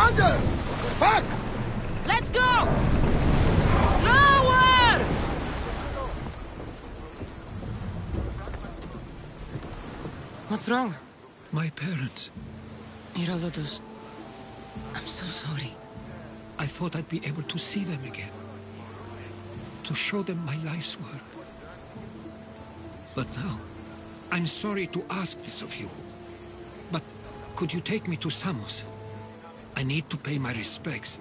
Commander! Back! Let's go! Nowhere! What's wrong? My parents. Herodotus, I'm so sorry. I thought I'd be able to see them again. To show them my life's work. But now, I'm sorry to ask this of you. But could you take me to Samos? I need to pay my respects.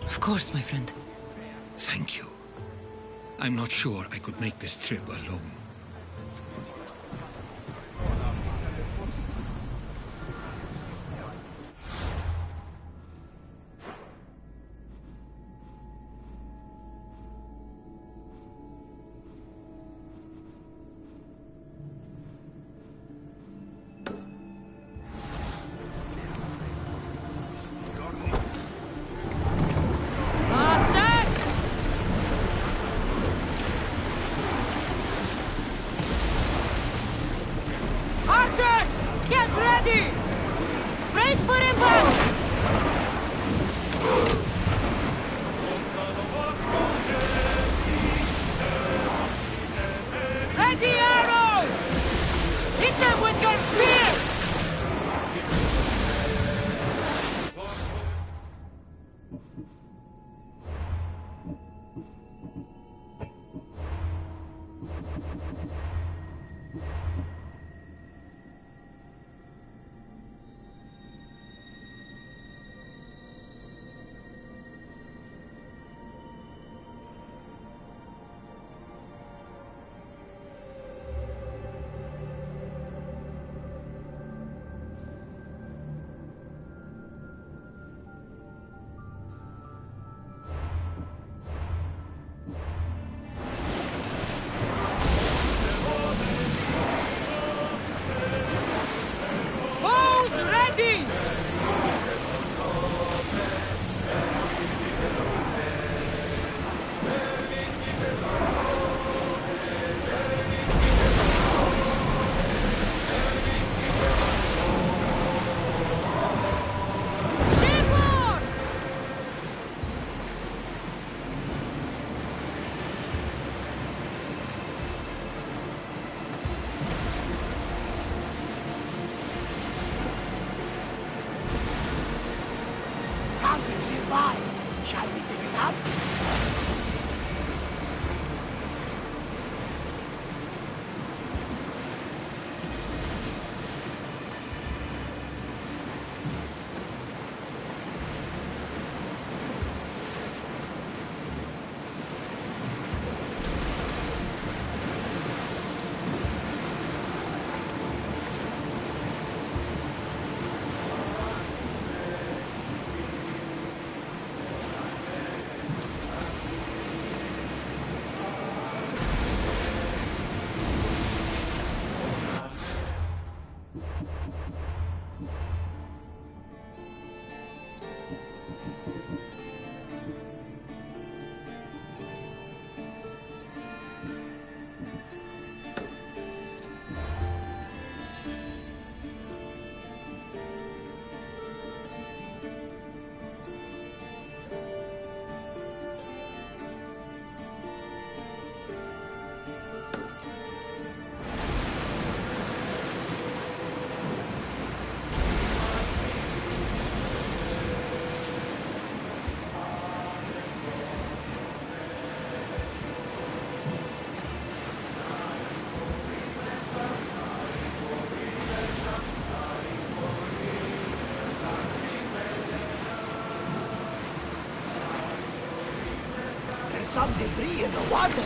Of course, my friend. Thank you. I'm not sure I could make this trip alone. some debris in the water.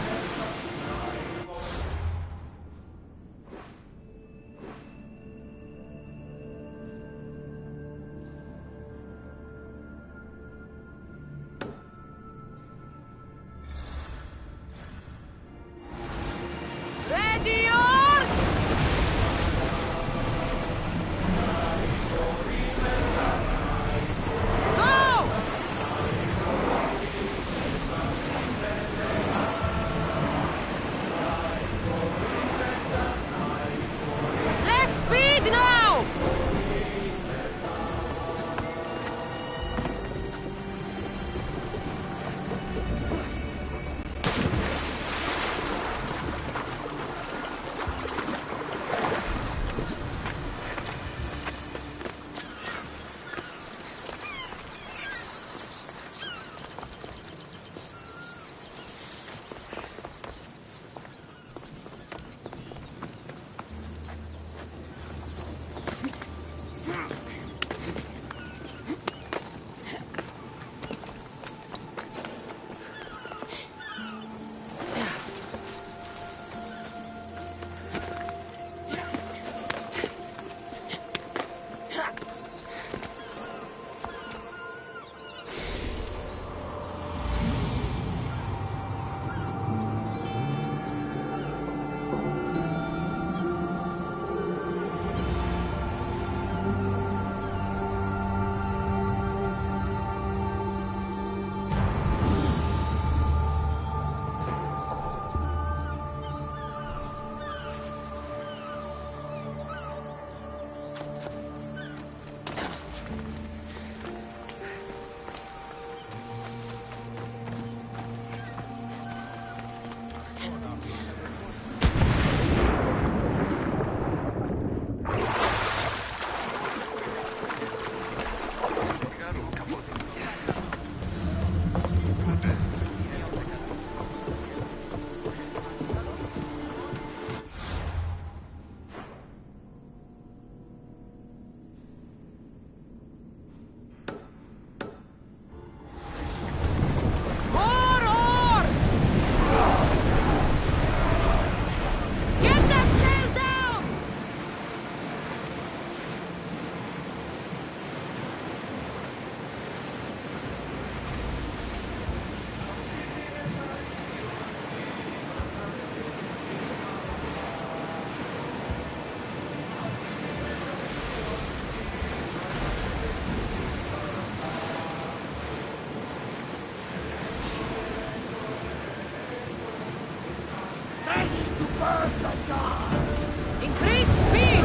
Increase speed!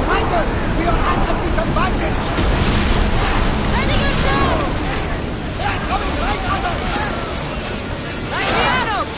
Commander, we are at a disadvantage! Letting it go! They are coming right at us! Like the arrows!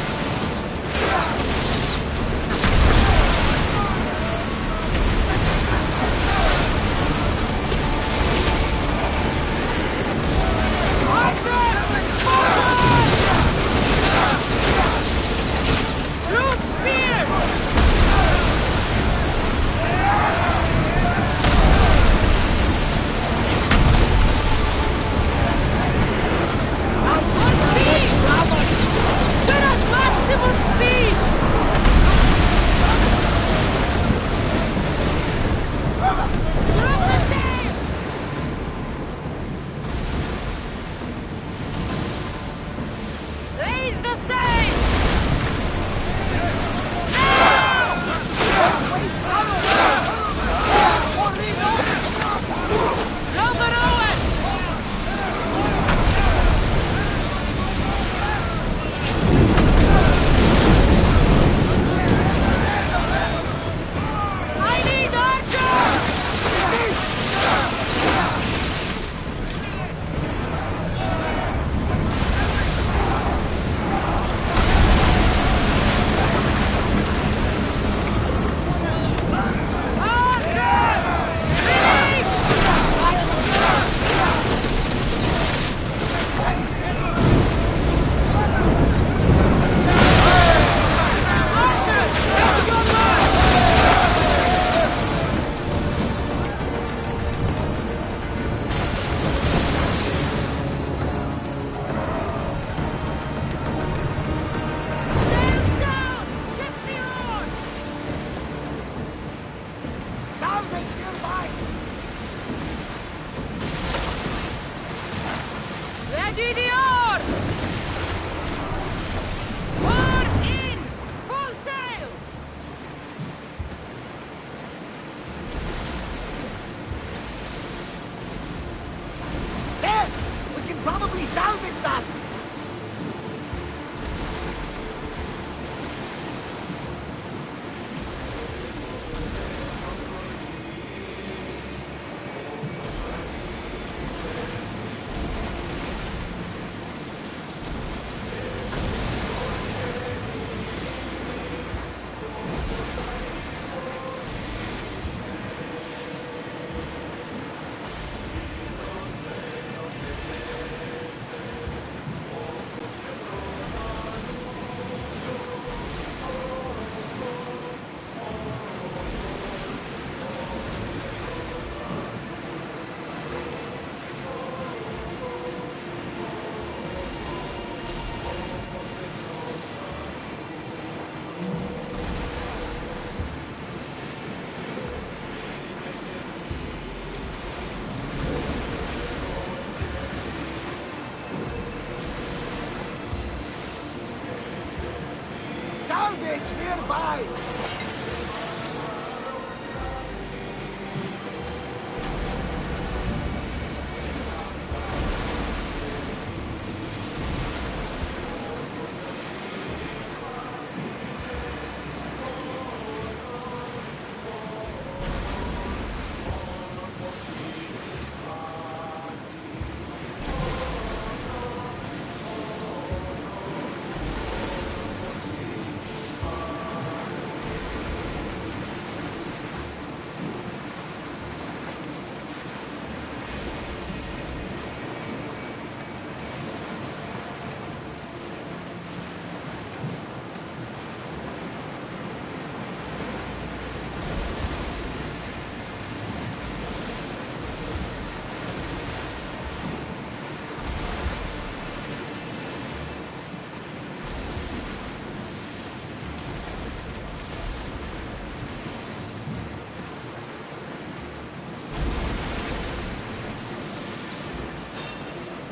bandage nearby!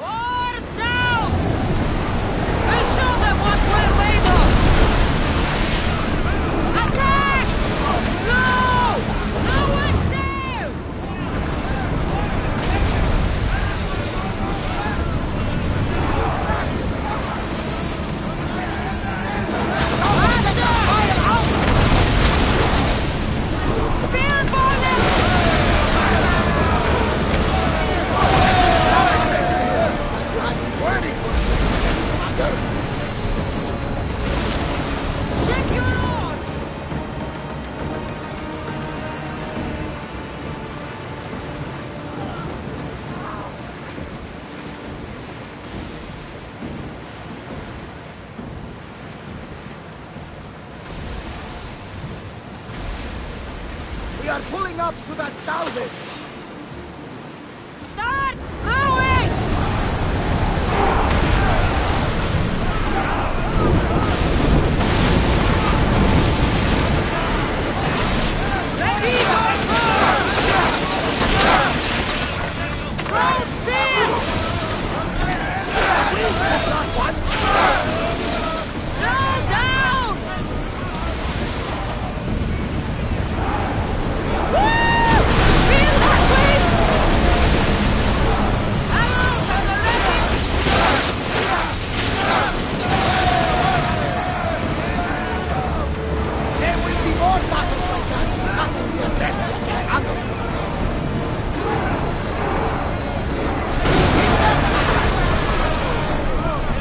Wars down! We'll show them what we're made of! Attack! No! No one's safe! Spear Check your own! We are pulling up to that salvage! Start throwing! Ready for more! Throw speed! Slow down! Woo! Feel that wind! Arrows at the ready! There will be more battles like that! That will be addressed again!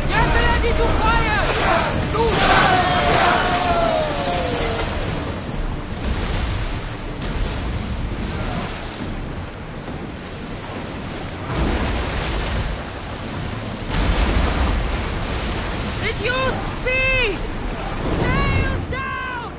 Get ready to fire! Reduce speed! Sails down!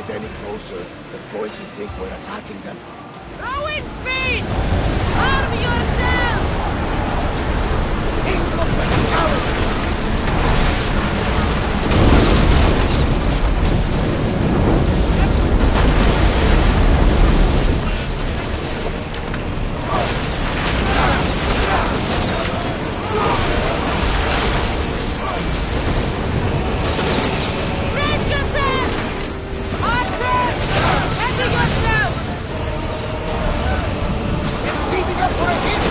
get any closer, the boys will think we're attacking them. Throw in speed! Arm yourselves! He's looking like a coward! Brace yourselves! Archers! Handle yourselves! It's speeding up for a hit!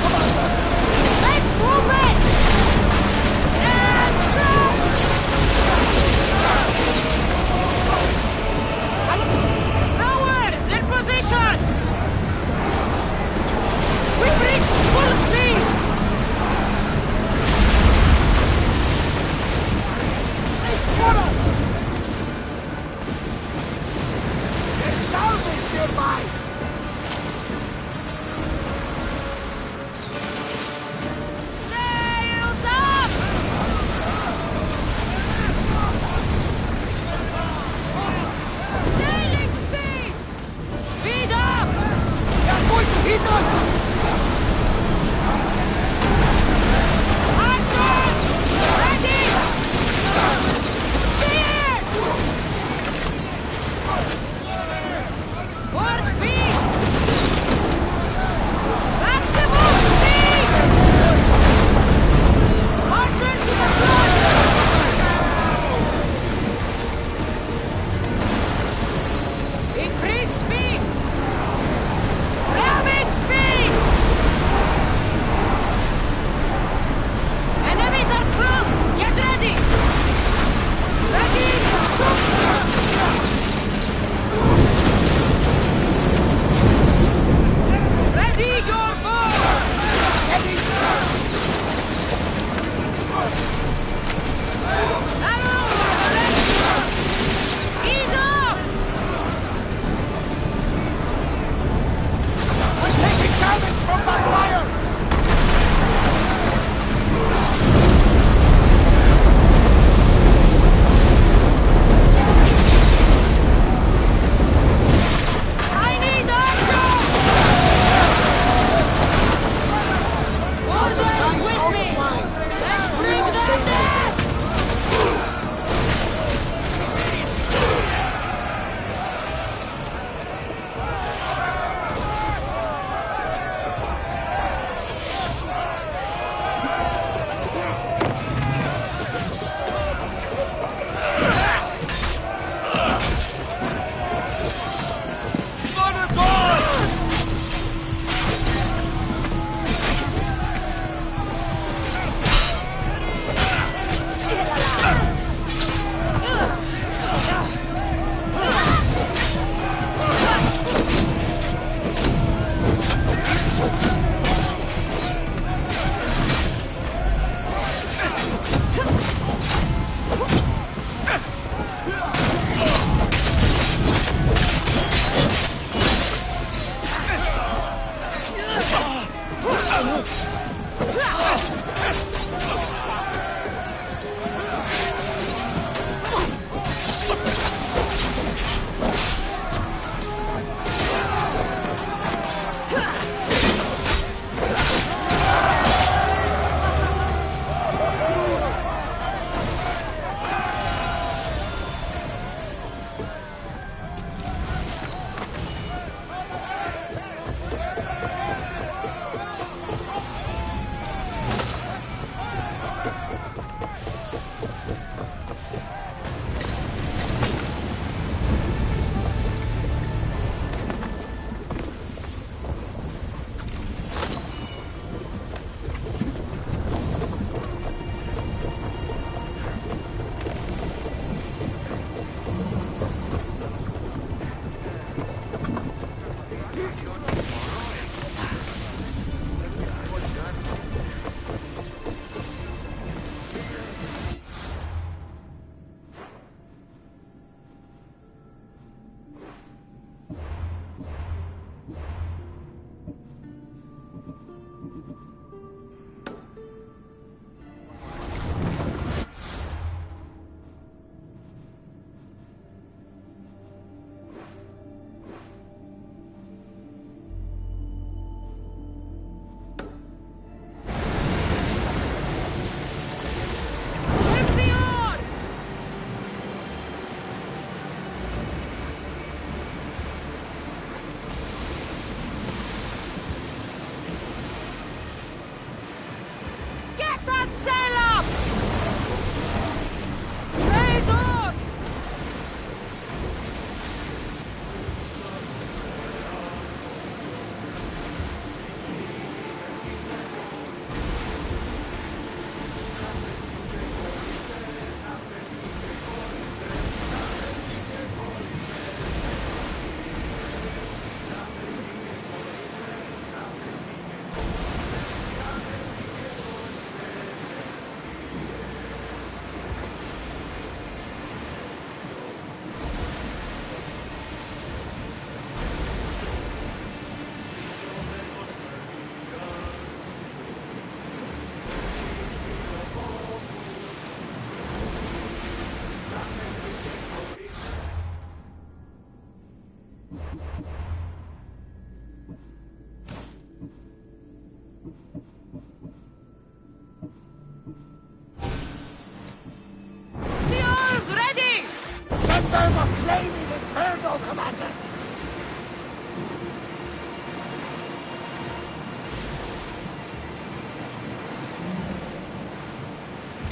Under the flaming inferno, Commander!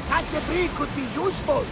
That debris could be useful!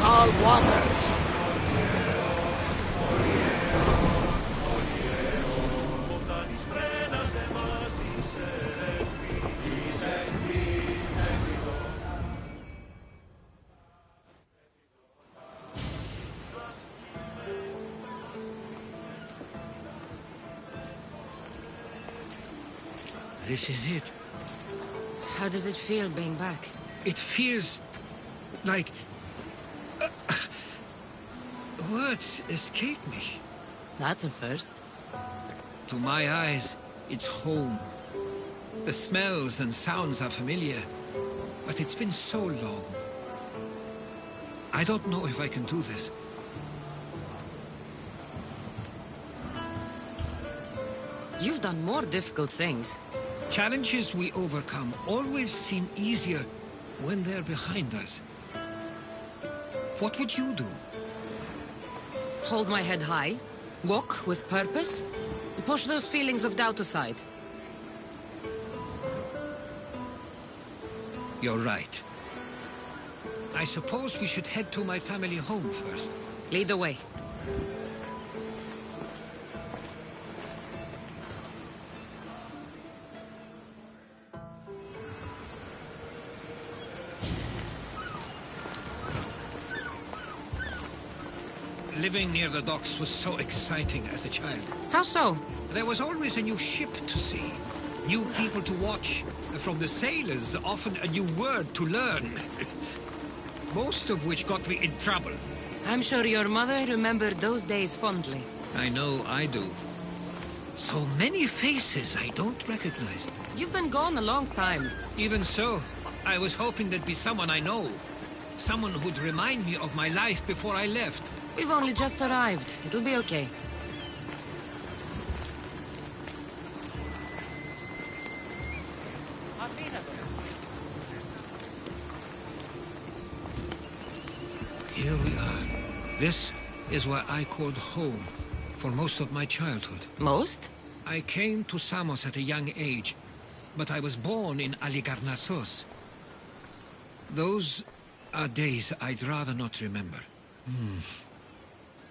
All waters! This is it. How does it feel being back? It feels like... words escape me. That's a first. To my eyes, it's home. The smells and sounds are familiar, but it's been so long. I don't know if I can do this. You've done more difficult things. Challenges we overcome always seem easier when they're behind us. What would you do? Hold my head high, walk with purpose, and push those feelings of doubt aside. You're right. I suppose we should head to my family home first. Lead the way. Living near the docks was so exciting as a child. How so? There was always a new ship to see, new people to watch. From the sailors, often a new word to learn. Most of which got me in trouble. I'm sure your mother remembered those days fondly. I know I do. So many faces I don't recognize. You've been gone a long time. Even so, I was hoping there'd be someone I know. Someone who'd remind me of my life before I left. We've only just arrived. It'll be okay. Here we are. This is where I called home for most of my childhood. Most? I came to Samos at a young age, but I was born in Aligarnassos. Those are days I'd rather not remember.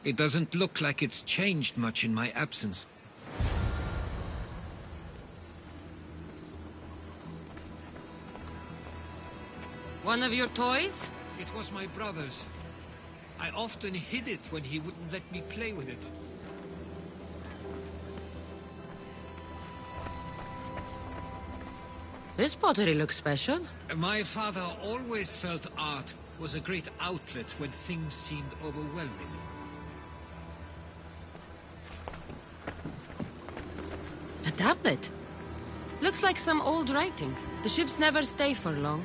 It doesn't look like it's changed much in my absence. One of your toys? It was my brother's. I often hid it when he wouldn't let me play with it. This pottery looks special. My father always felt art was a great outlet when things seemed overwhelming. A tablet. Looks like some old writing. The ships never stay for long.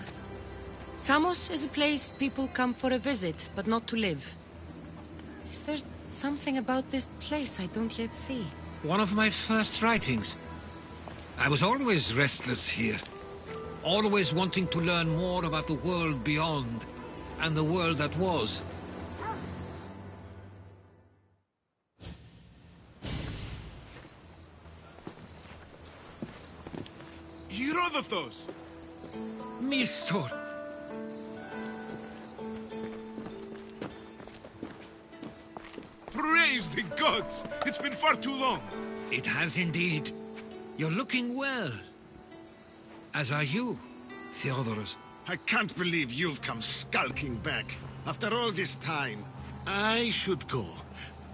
Samos is a place people come for a visit, but not to live. Is there something about this place I don't yet see? One of my first writings. I was always restless here. Always wanting to learn more about the world beyond, and the world that was. Herodotus! Mistor! Praise the gods! It's been far too long. It has indeed. You're looking well. As are you, Theodorus. I can't believe you've come skulking back. After all this time, I should go.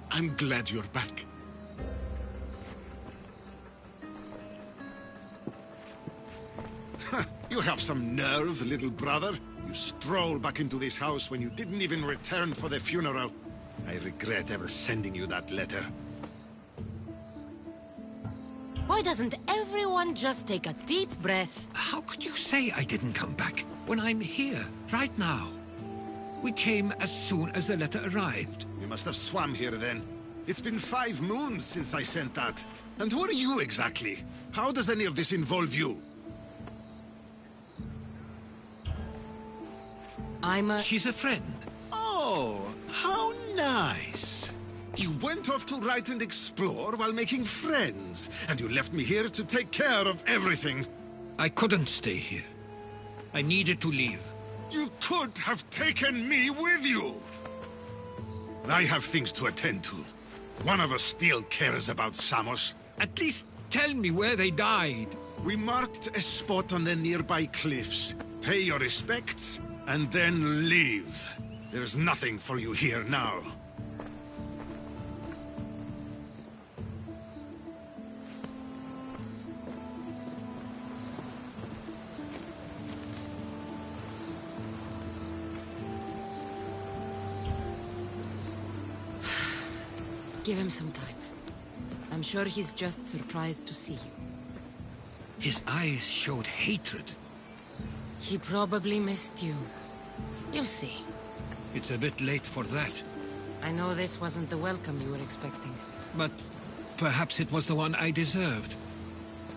I'm glad you're back. You have some nerve, little brother. You stroll back into this house when you didn't even return for the funeral. I regret ever sending you that letter. Why doesn't everyone just take a deep breath? How could you say I didn't come back when I'm here, right now? We came as soon as the letter arrived. You must have swum here then. It's been 5 moons since I sent that. And who are you exactly? How does any of this involve you? She's a friend. Oh, how nice. You went off to write and explore while making friends, and you left me here to take care of everything. I couldn't stay here. I needed to leave. You could have taken me with you. I have things to attend to. One of us still cares about Samos. At least tell me where they died. We marked a spot on the nearby cliffs. Pay your respects, and then leave. There's nothing for you here now. Give him some time. I'm sure he's just surprised to see you. His eyes showed hatred. He probably missed you. You'll see. It's a bit late for that. I know this wasn't the welcome you were expecting. But perhaps it was the one I deserved.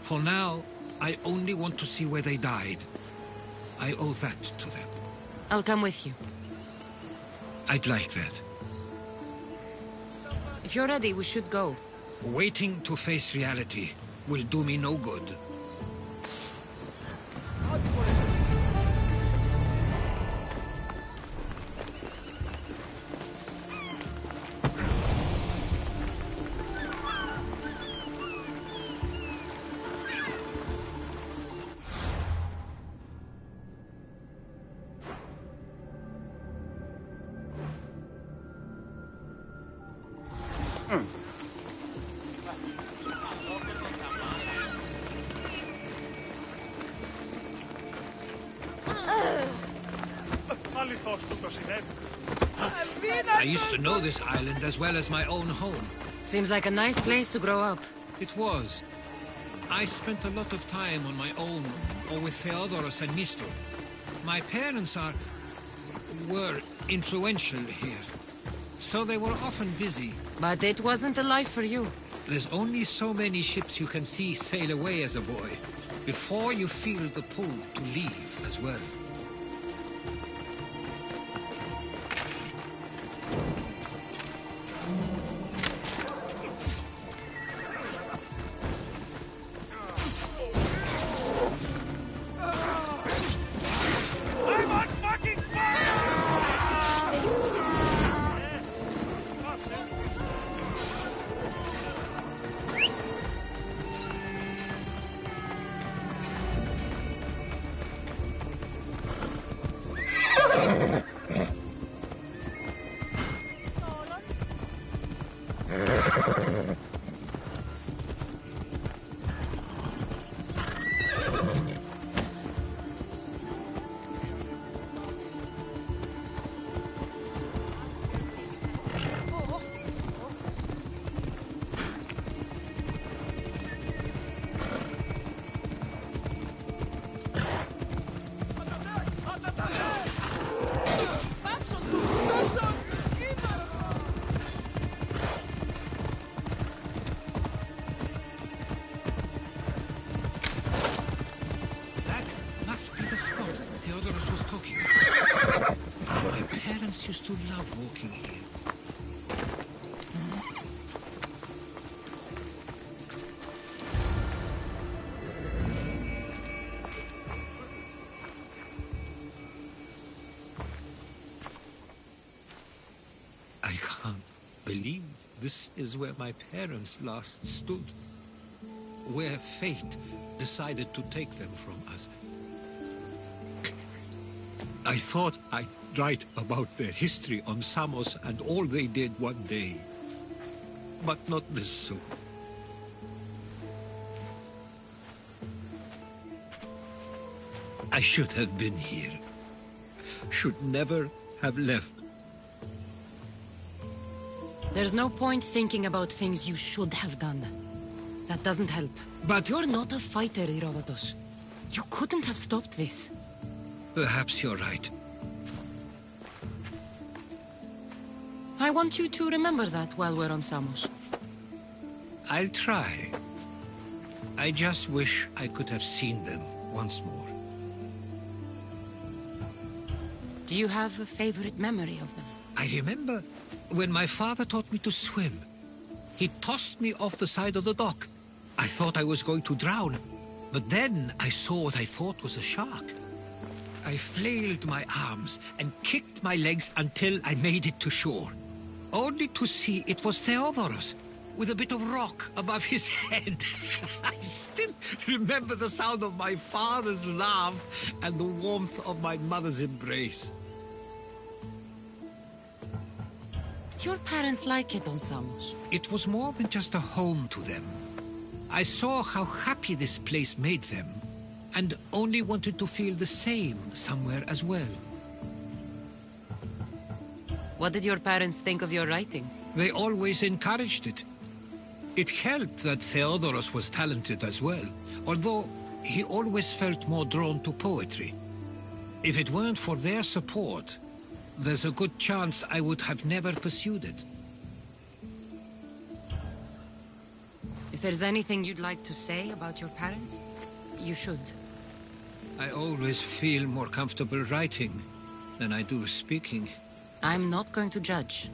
For now, I only want to see where they died. I owe that to them. I'll come with you. I'd like that. If you're ready, we should go. Waiting to face reality will do me no good. I used to know this island as well as my own home. Seems like a nice place to grow up. It was. I spent a lot of time on my own, or with Theodoros and Mistor. My parents were influential here, so they were often busy. But it wasn't a life for you. There's only so many ships you can see sail away as a boy, before you feel the pull to leave as well. Used to love walking here. I can't believe this is where my parents last stood. Where fate decided to take them from us. I thought I'd write about their history on Samos and all they did one day. But not this soon. I should have been here. Should never have left. There's no point thinking about things you should have done. That doesn't help. But you're not a fighter, Herodotus. You couldn't have stopped this. Perhaps you're right. I want you to remember that while we're on Samos. I'll try. I just wish I could have seen them once more. Do you have a favorite memory of them? I remember when my father taught me to swim. He tossed me off the side of the dock. I thought I was going to drown, but then I saw what I thought was a shark. I flailed my arms and kicked my legs until I made it to shore, only to see it was Theodoros, with a bit of rock above his head. I still remember the sound of my father's laugh and the warmth of my mother's embrace. Did your parents like it on Samos? It was more than just a home to them. I saw how happy this place made them, and only wanted to feel the same somewhere as well. What did your parents think of your writing? They always encouraged it. It helped that Theodoros was talented as well, although he always felt more drawn to poetry. If it weren't for their support, there's a good chance I would have never pursued it. If there's anything you'd like to say about your parents, you should. I always feel more comfortable writing than I do speaking. I'm not going to judge.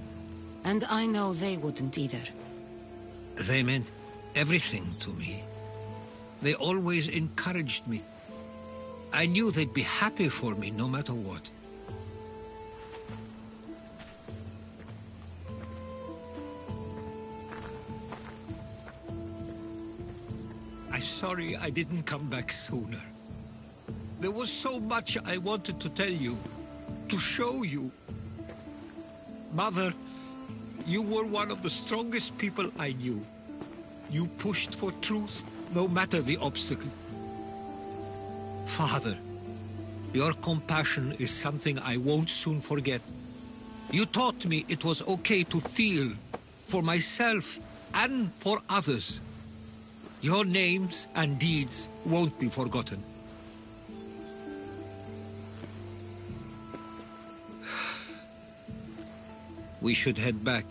And I know they wouldn't either. They meant everything to me. They always encouraged me. I knew they'd be happy for me no matter what. I'm sorry I didn't come back sooner. There was so much I wanted to tell you, to show you. Mother, you were one of the strongest people I knew. You pushed for truth, no matter the obstacle. Father, your compassion is something I won't soon forget. You taught me it was okay to feel, for myself and for others. Your names and deeds won't be forgotten. We should head back.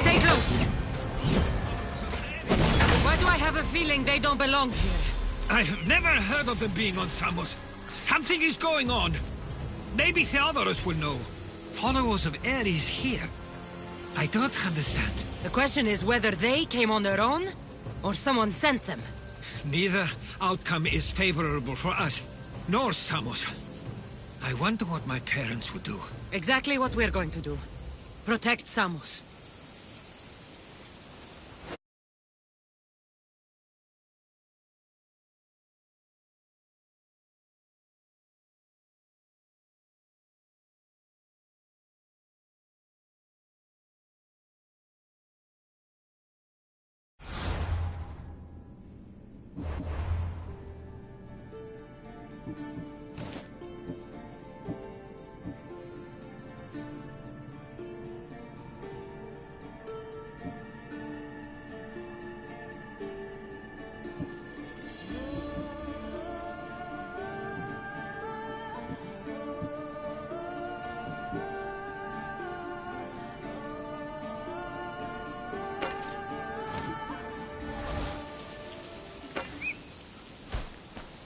Stay close! Why do I have a feeling they don't belong here? I've never heard of them being on Samos. Something is going on. Maybe Theodorus will know. Followers of Ares here. I don't understand. The question is whether they came on their own, or someone sent them. Neither outcome is favorable for us, nor Samos. I wonder what my parents would do. Exactly what we're going to do. Protect Samos.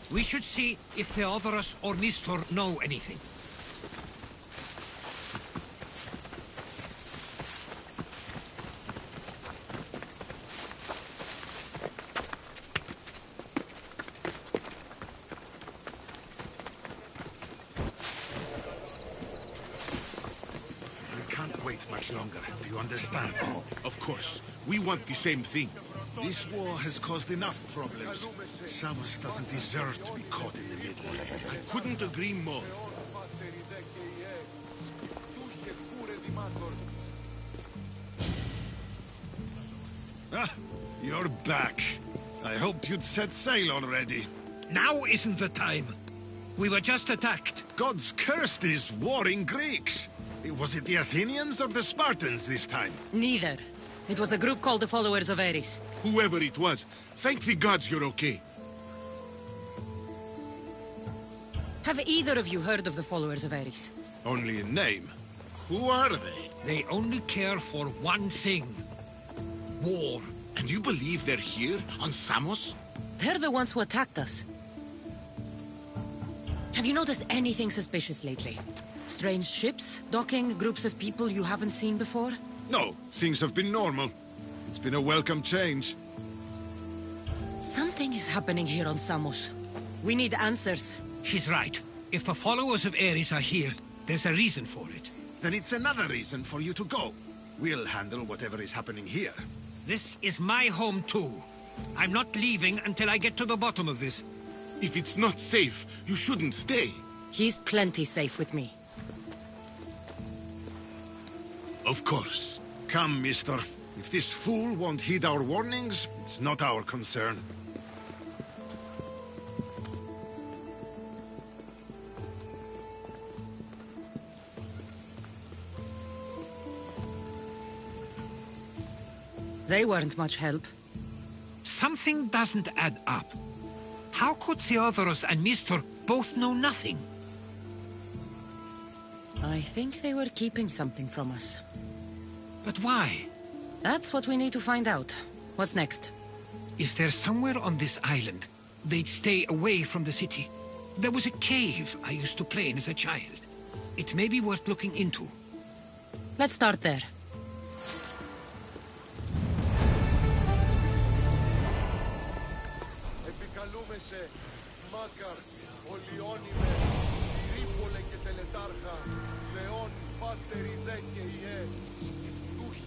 We should see if Theodorus or Nestor know anything. We can't wait much longer, do you understand? Of course. We want the same thing. This war has caused enough problems. Samos doesn't deserve to be caught in the middle. I couldn't agree more. Ah, you're back. I hoped you'd set sail already. Now isn't the time. We were just attacked. God's cursed these warring Greeks. Was it the Athenians or the Spartans this time? Neither. It was a group called the Followers of Ares. Whoever it was, thank the gods you're okay. Have either of you heard of the Followers of Ares? Only in name. Who are they? They only care for one thing. War. And you believe they're here, on Samos? They're the ones who attacked us. Have you noticed anything suspicious lately? Strange ships, docking, groups of people you haven't seen before? No, things have been normal. It's been a welcome change. Something is happening here on Samos. We need answers. She's right. If the followers of Ares are here, there's a reason for it. Then it's another reason for you to go. We'll handle whatever is happening here. This is my home too. I'm not leaving until I get to the bottom of this. If it's not safe, you shouldn't stay. He's plenty safe with me. Of course. Come, mister. If this fool won't heed our warnings, it's not our concern. They weren't much help. Something doesn't add up. How could Theodoros and Mister both know nothing? I think they were keeping something from us. But why? That's what we need to find out. What's next? If they're somewhere on this island, they'd stay away from the city. There was a cave I used to play in as a child. It may be worth looking into. Let's start there. Επικαλούμεσαι, Μάκαρ, Ολιόνιμε, Τρίπολε και Τελετάρχα, Θεόν, Πάτερ, Ιδέ και Ιε, σκεπτούχοι.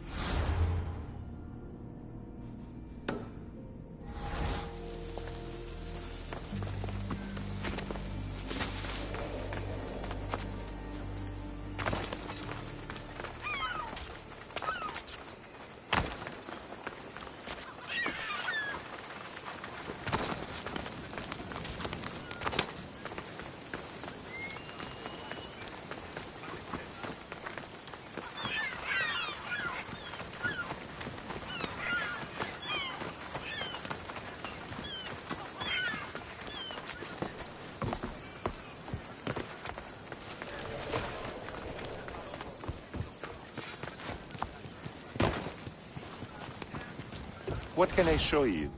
What can I show you?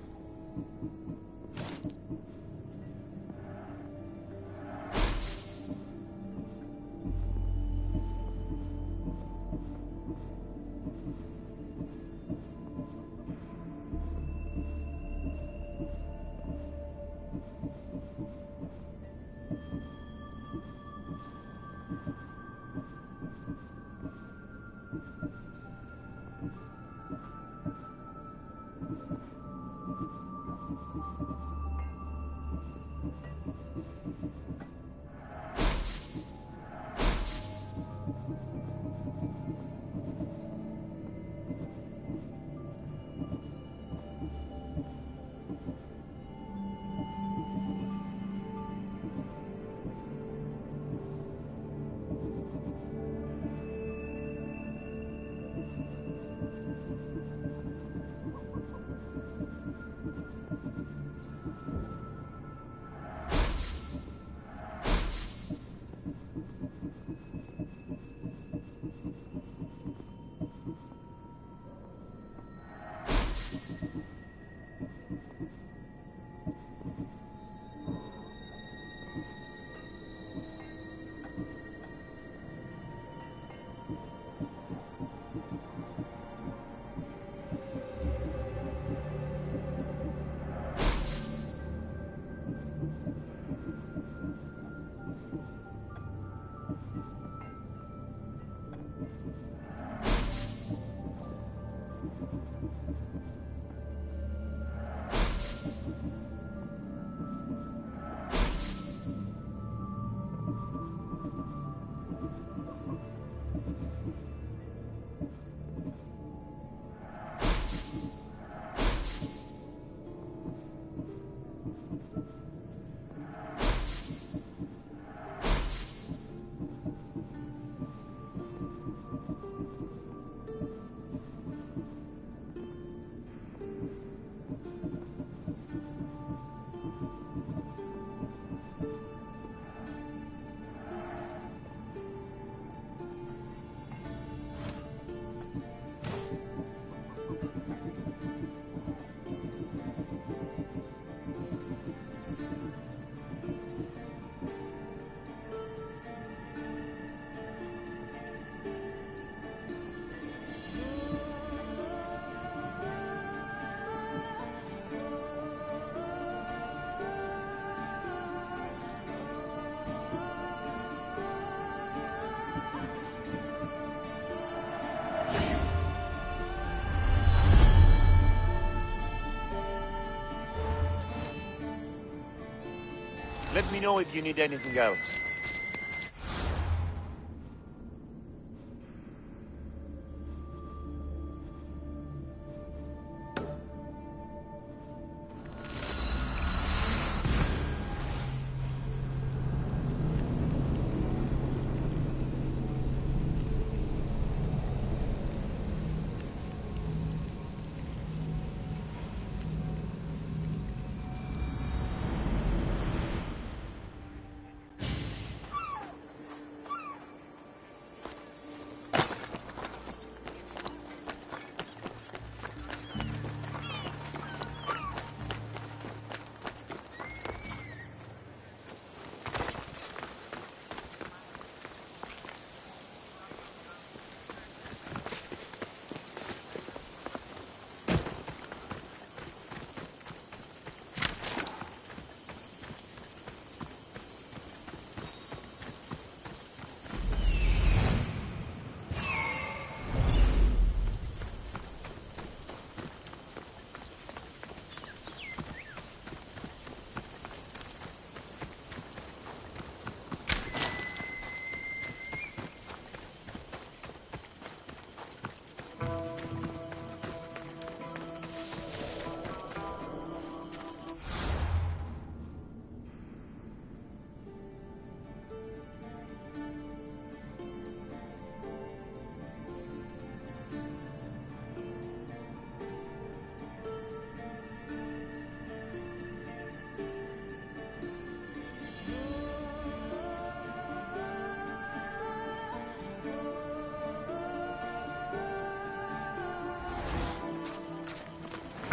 Let me know if you need anything else.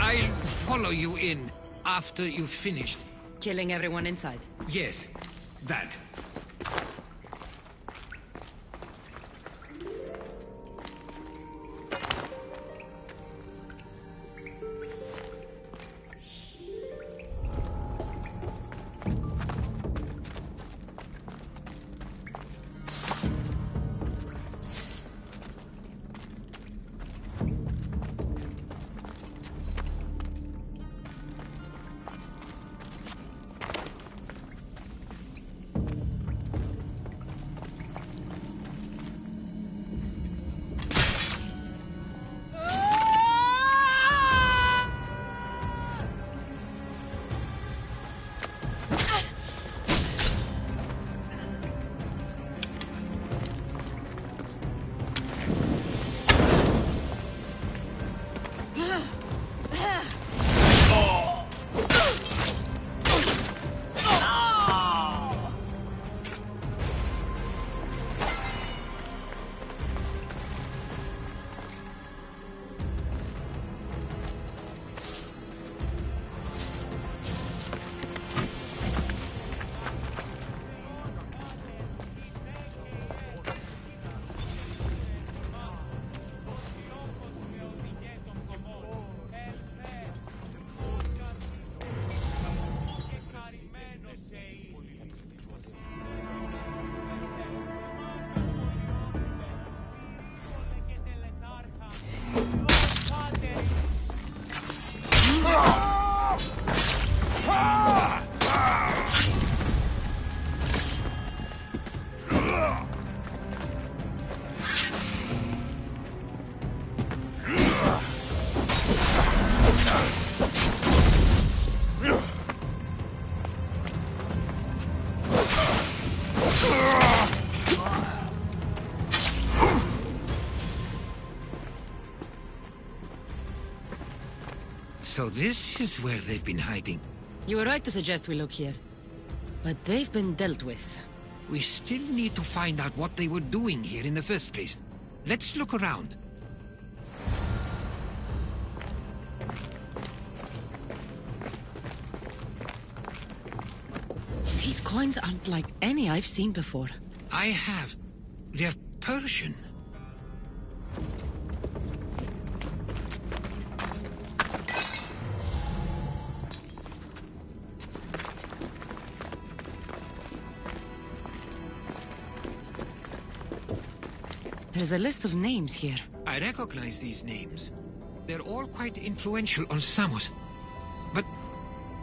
I'll follow you in after you've finished. Killing everyone inside. Yes, that. So this is where they've been hiding. You were right to suggest we look here. But they've been dealt with. We still need to find out what they were doing here in the first place. Let's look around. These coins aren't like any I've seen before. I have. They're Persian. There's a list of names here. I recognize these names. They're all quite influential on Samos. But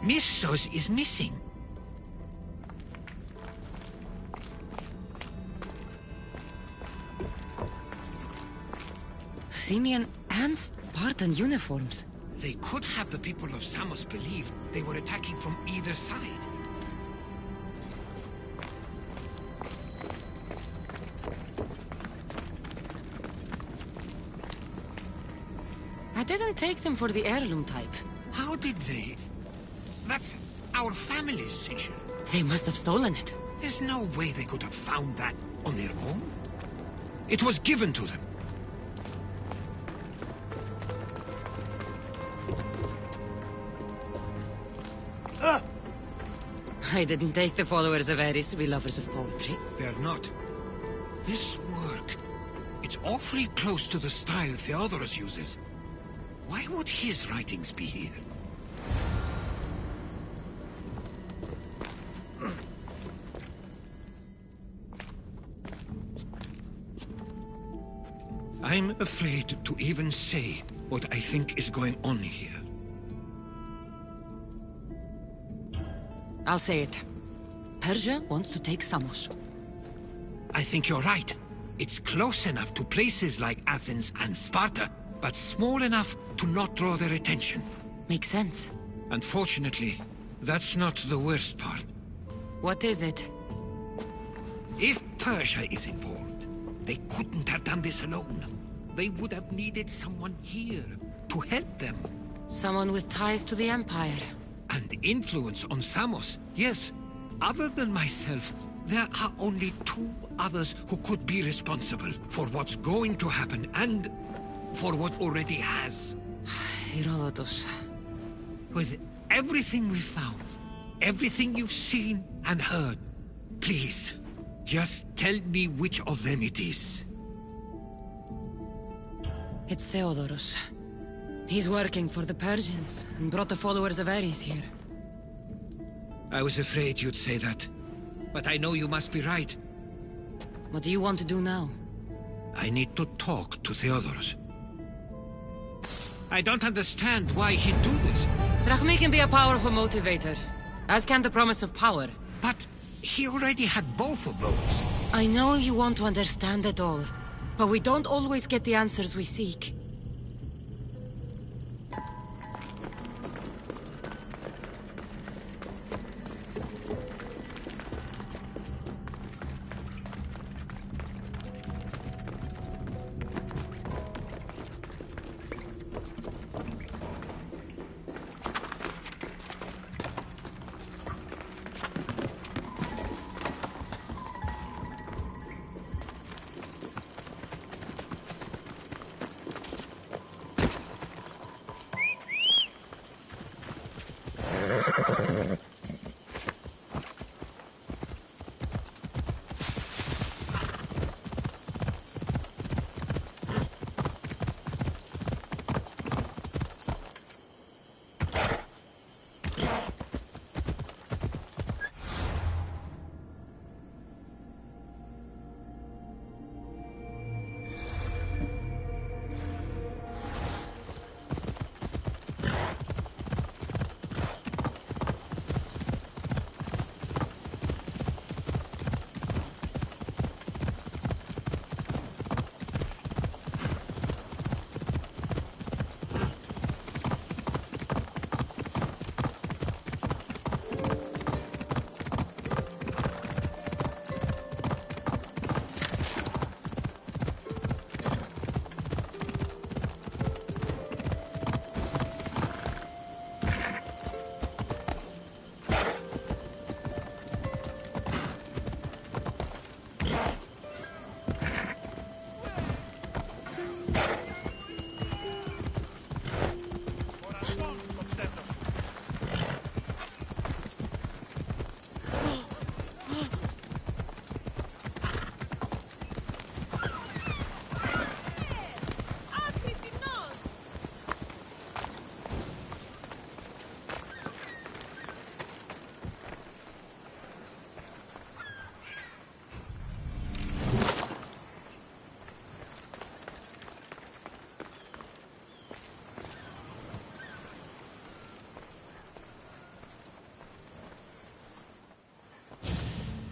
Missos is missing. Proximian and Spartan uniforms. They could have the people of Samos believe they were attacking from either side. I didn't take them for the heirloom type. How did they? That's our family's sigil. They must have stolen it. There's no way they could have found that on their own. It was given to them. I didn't take the followers of Ares to be lovers of poetry. They're not. This work, it's awfully close to the style Theodorus uses. Why would his writings be here? I'm afraid to even say what I think is going on here. I'll say it. Persia wants to take Samos. I think you're right. It's close enough to places like Athens and Sparta, but small enough to not draw their attention. Makes sense. Unfortunately, that's not the worst part. What is it? If Persia is involved, they couldn't have done this alone. They would have needed someone here to help them. Someone with ties to the Empire. And influence on Samos, yes. Other than myself, there are only two others who could be responsible for what's going to happen and for what already has. Herodotus. With everything we've found, everything you've seen and heard, please, just tell me which of them it is. It's Theodorus. He's working for the Persians and brought the followers of Ares here. I was afraid you'd say that, but I know you must be right. What do you want to do now? I need to talk to Theodorus. I don't understand why he'd do this. Rahmi can be a powerful motivator, as can the promise of power. But he already had both of those. I know you want to understand it all, but we don't always get the answers we seek.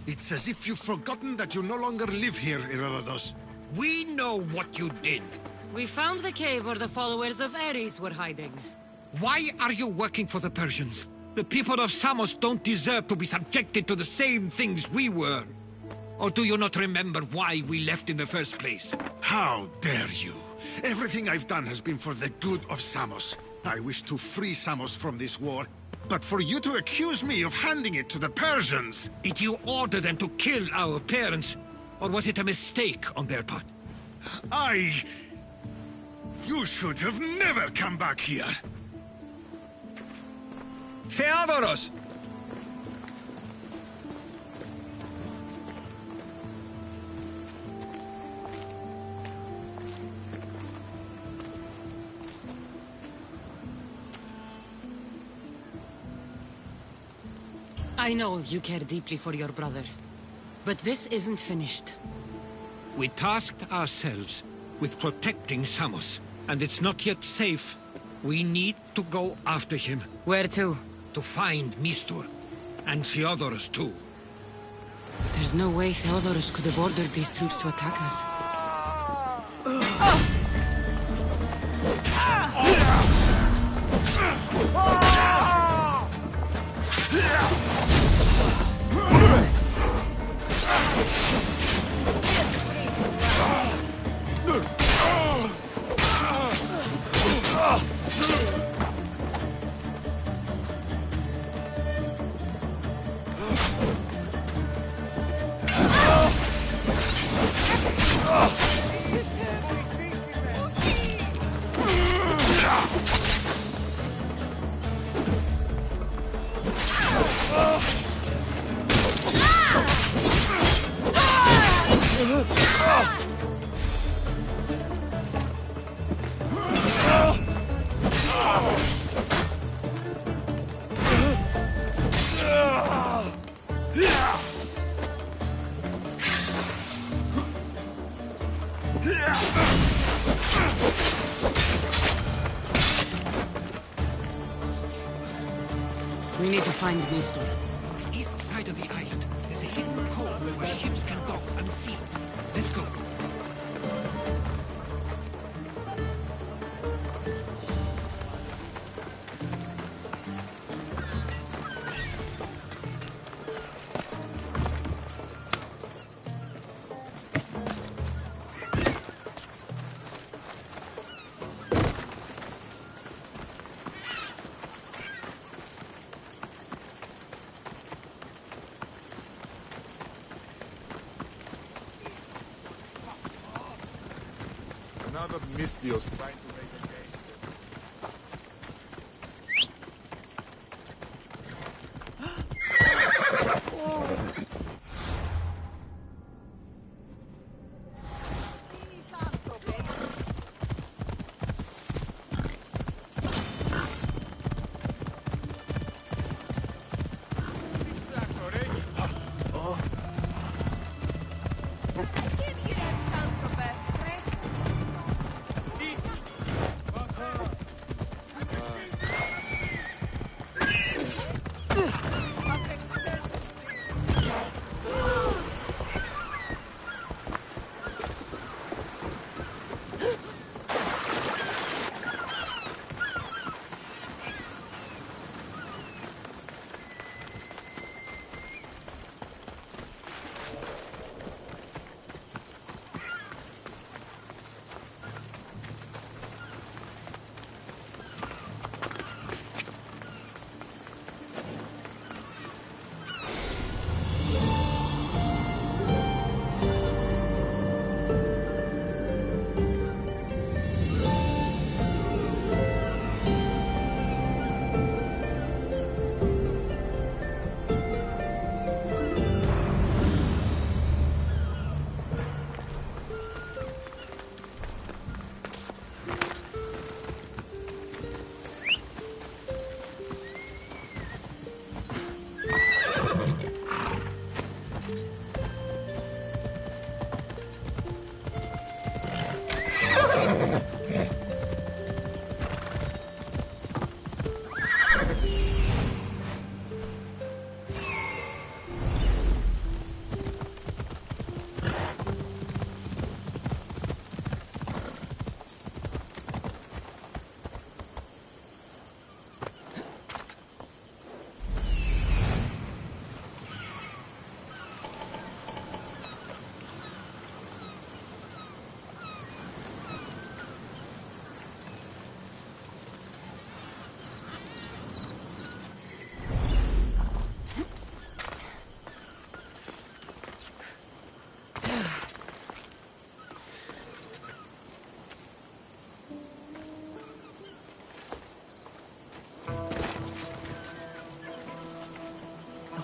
It's as if you've forgotten that you no longer live here, Herodotus. We know what you did. We found the cave where the followers of Ares were hiding. Why are you working for the Persians? The people of Samos don't deserve to be subjected to the same things we were. Or do you not remember why we left in the first place? How dare you? Everything I've done has been for the good of Samos. I wish to free Samos from this war, but for you to accuse me of handing it to the Persians... Did you order them to kill our parents? Or was it a mistake on their part? You should have never come back here! Theodoros! I know you care deeply for your brother, but this isn't finished. We tasked ourselves with protecting Samos, and it's not yet safe. We need to go after him. Where to? To find Mistur. And Theodoros too. There's no way Theodorus could have ordered these troops to attack us. We need to find Mistur. On the east side of the island, there's a hidden cove where ships can dock unseen. Let's go. Another Mystios trying to make a game.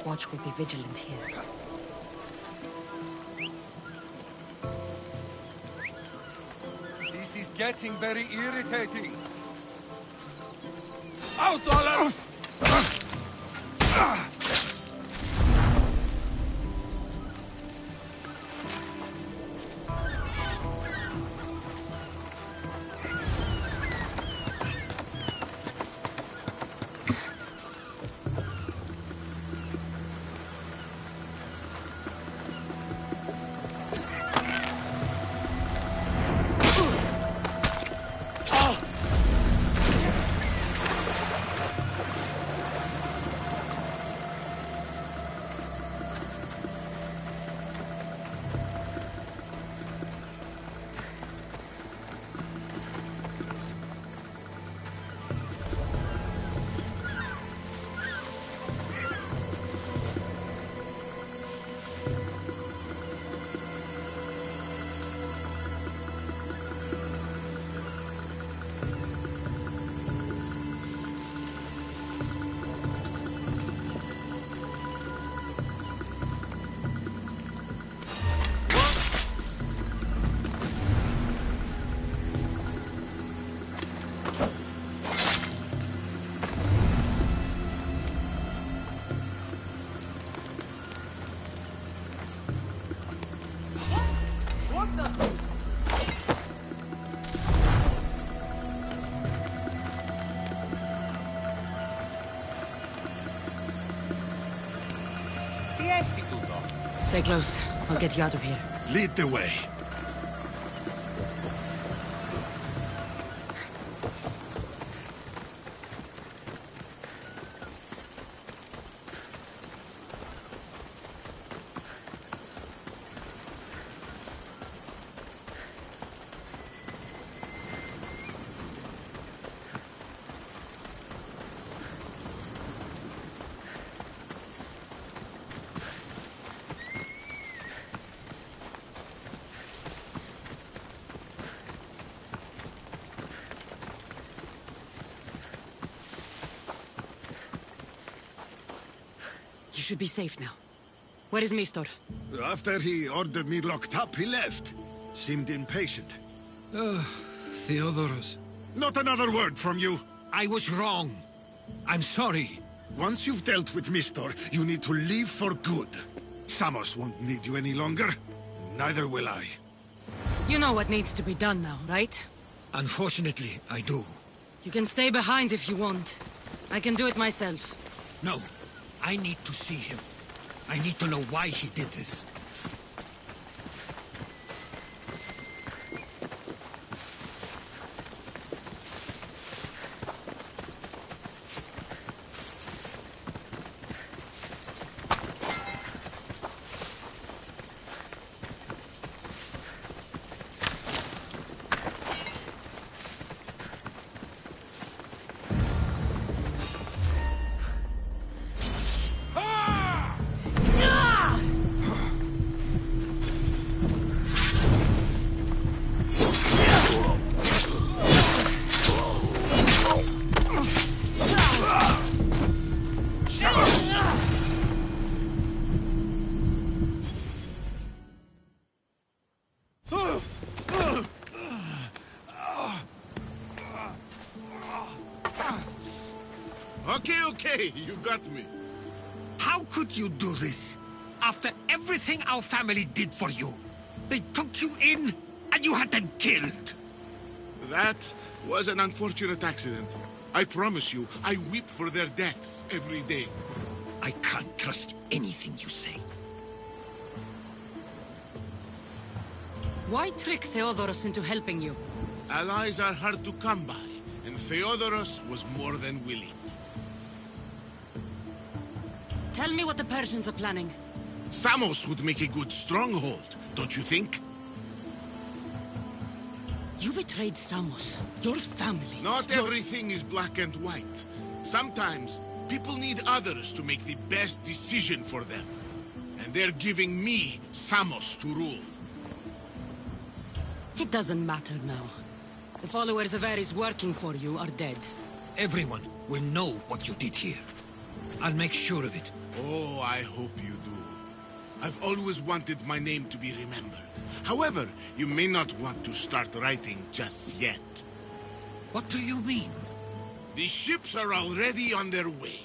Watch will be vigilant here. This is getting very irritating. Out, all! Stay close. I'll get you out of here. Lead the way. You should be safe now. Where is Mistor? After he ordered me locked up, he left. Seemed impatient. Theodoros. Not another word from you. I was wrong. I'm sorry. Once you've dealt with Mistor, you need to leave for good. Samos won't need you any longer. Neither will I. You know what needs to be done now, right? Unfortunately, I do. You can stay behind if you want. I can do it myself. No. I need to see him. I need to know why he did this. Okay, you got me. How could you do this? After everything our family did for you. They took you in, and you had them killed. That was an unfortunate accident. I promise you, I weep for their deaths every day. I can't trust anything you say. Why trick Theodoros into helping you? Allies are hard to come by, and Theodoros was more than willing. Tell me what the Persians are planning. Samos would make a good stronghold, don't you think? You betrayed Samos, your family. Not everything is black and white. Sometimes, people need others to make the best decision for them. And they're giving me Samos to rule. It doesn't matter now. The followers of Ares working for you are dead. Everyone will know what you did here. I'll make sure of it. Oh, I hope you do. I've always wanted my name to be remembered. However, you may not want to start writing just yet. What do you mean? The ships are already on their way.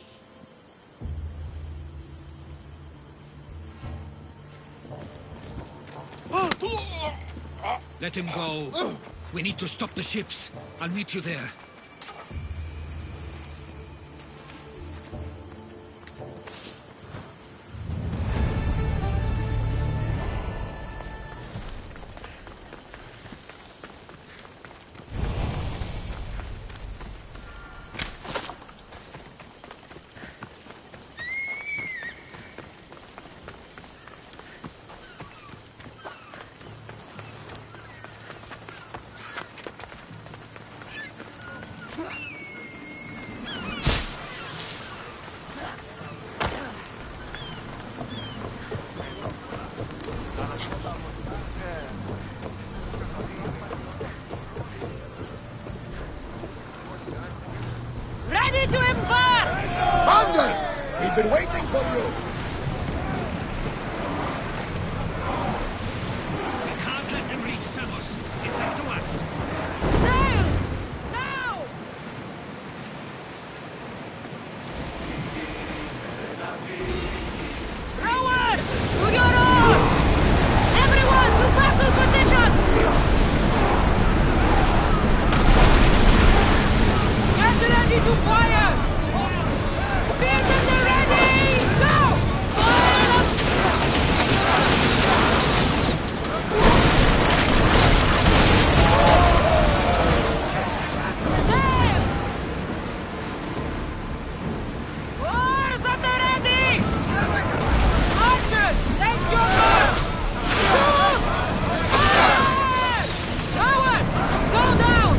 Let him go. We need to stop the ships. I'll meet you there. Ready to embark! Commander! We've been waiting for you! We can't let them reach Samos. It's up to us. Sails! Now! Rowers! To your oars! Everyone to battle positions! Get ready to fire! Spears at the ready! Go! Fire up! Sails! Oars at the ready! Archers, take your course! Shoot! Fire! Cowards, slow down!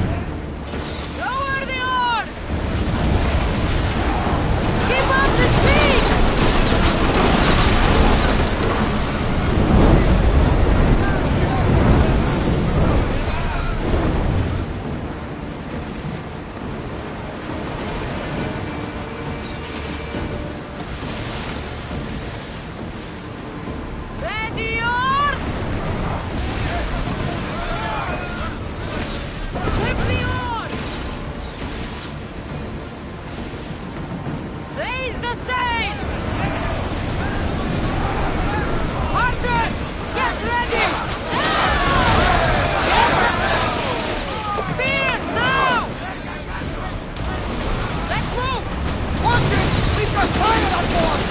Lower the oars! Keep up the speed! Ready, oars! Shake the oars! Raise the sail! Archers, get ready! Spears now! Let's move! Watching! We've got fire on board!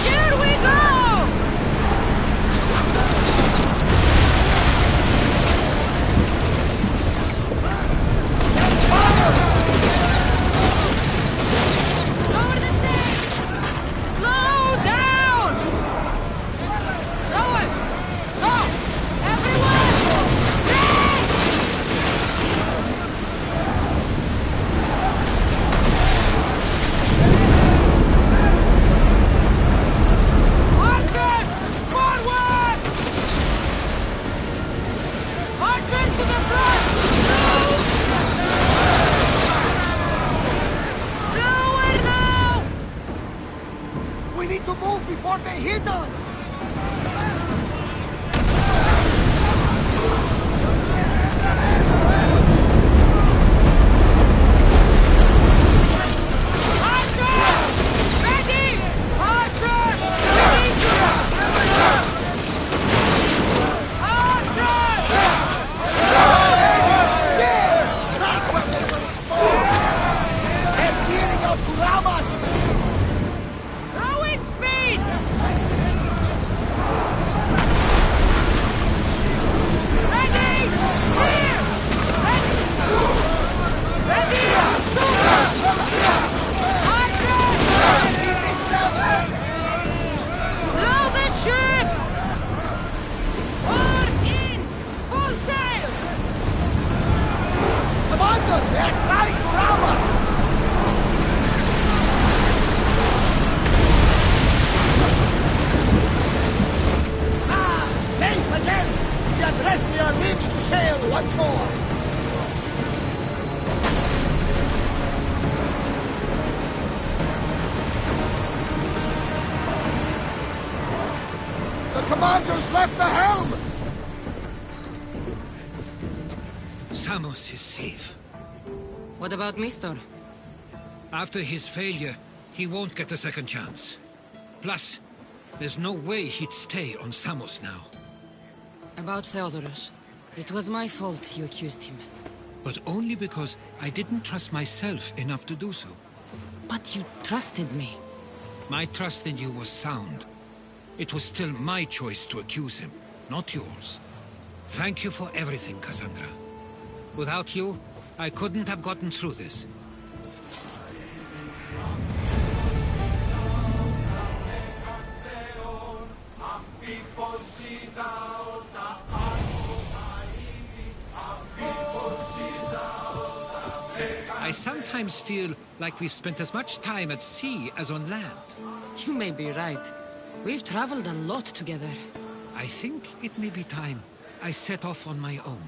Here we go! Lower the sail! Slow down! Rowers! Go! Everyone! Rest! Archers! Forward! Archers to the front! Slower now! We need to move before they hit us! Archers! Ready! Archers! Ready! Archers! There! That's where they will explode! They're gearing up to ram us! Rowing speed! Commander's left the helm! Samos is safe. What about Mistor? After his failure, he won't get a second chance. Plus, there's no way he'd stay on Samos now. About Theodorus. It was my fault you accused him. But only because I didn't trust myself enough to do so. But you trusted me. My trust in you was sound. It was still my choice to accuse him, not yours. Thank you for everything, Cassandra. Without you, I couldn't have gotten through this. I sometimes feel like we've spent as much time at sea as on land. You may be right. We've traveled a lot together. I think it may be time I set off on my own.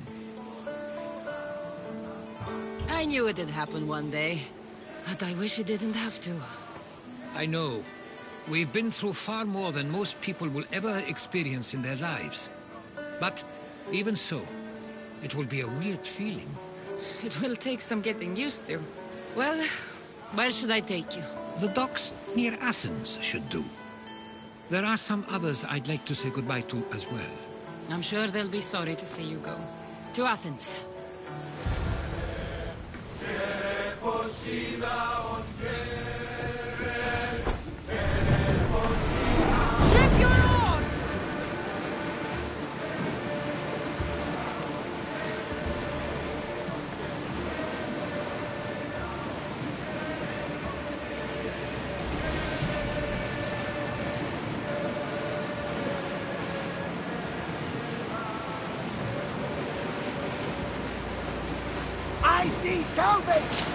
I knew it'd happen one day. But I wish it didn't have to. I know. We've been through far more than most people will ever experience in their lives. But even so, it will be a weird feeling. It will take some getting used to. Well, where should I take you? The docks near Athens should do. There are some others I'd like to say goodbye to as well. I'm sure they'll be sorry to see you go. To Athens. Ship your oars! I see salvage!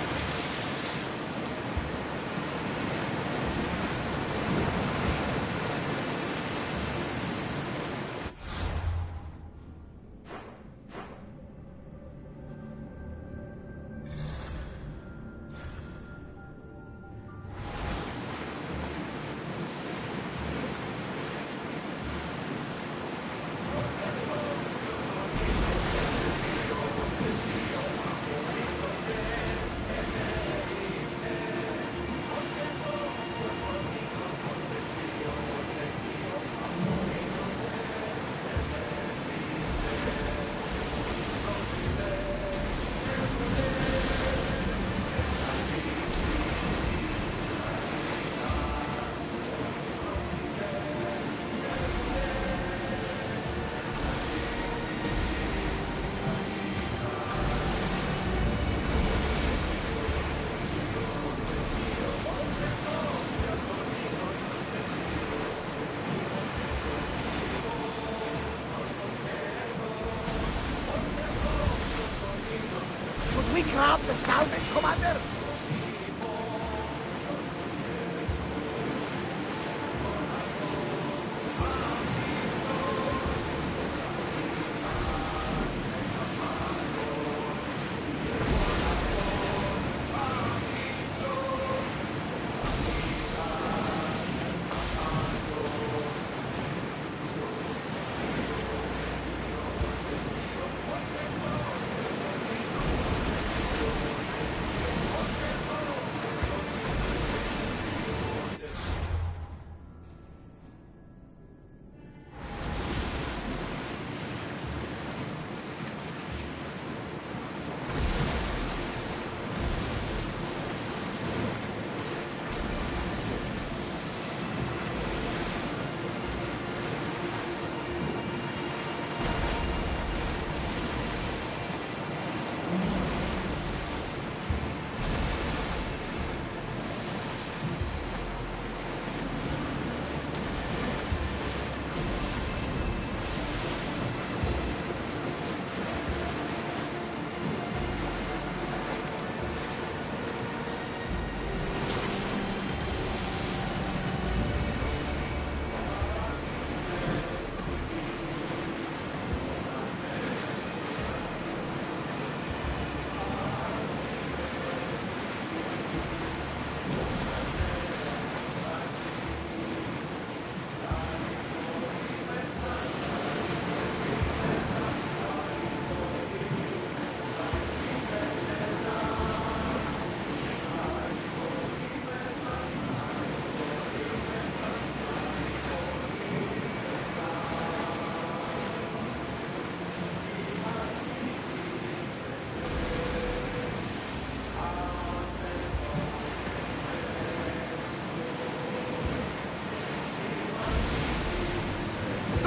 Should we grab the salvage, Commander?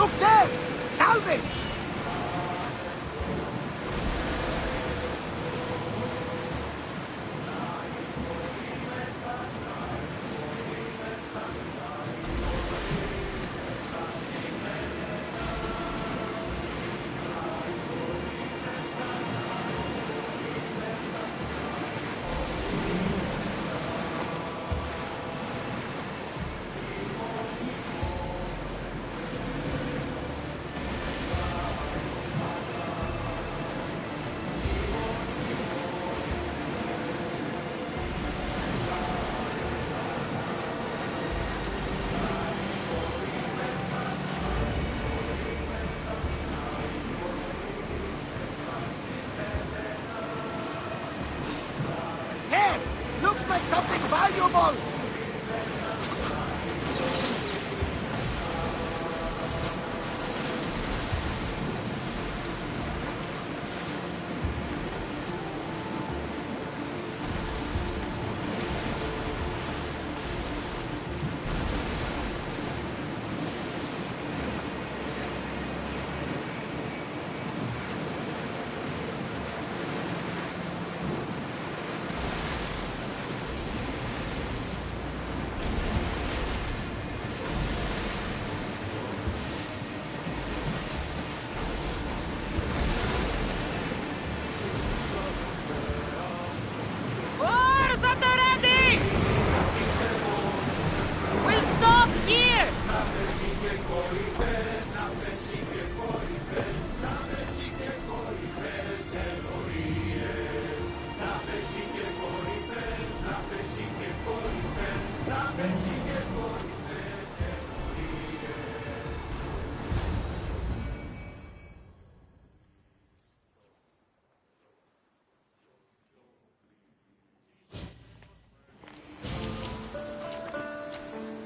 Look there! Salvage! Looks like something valuable!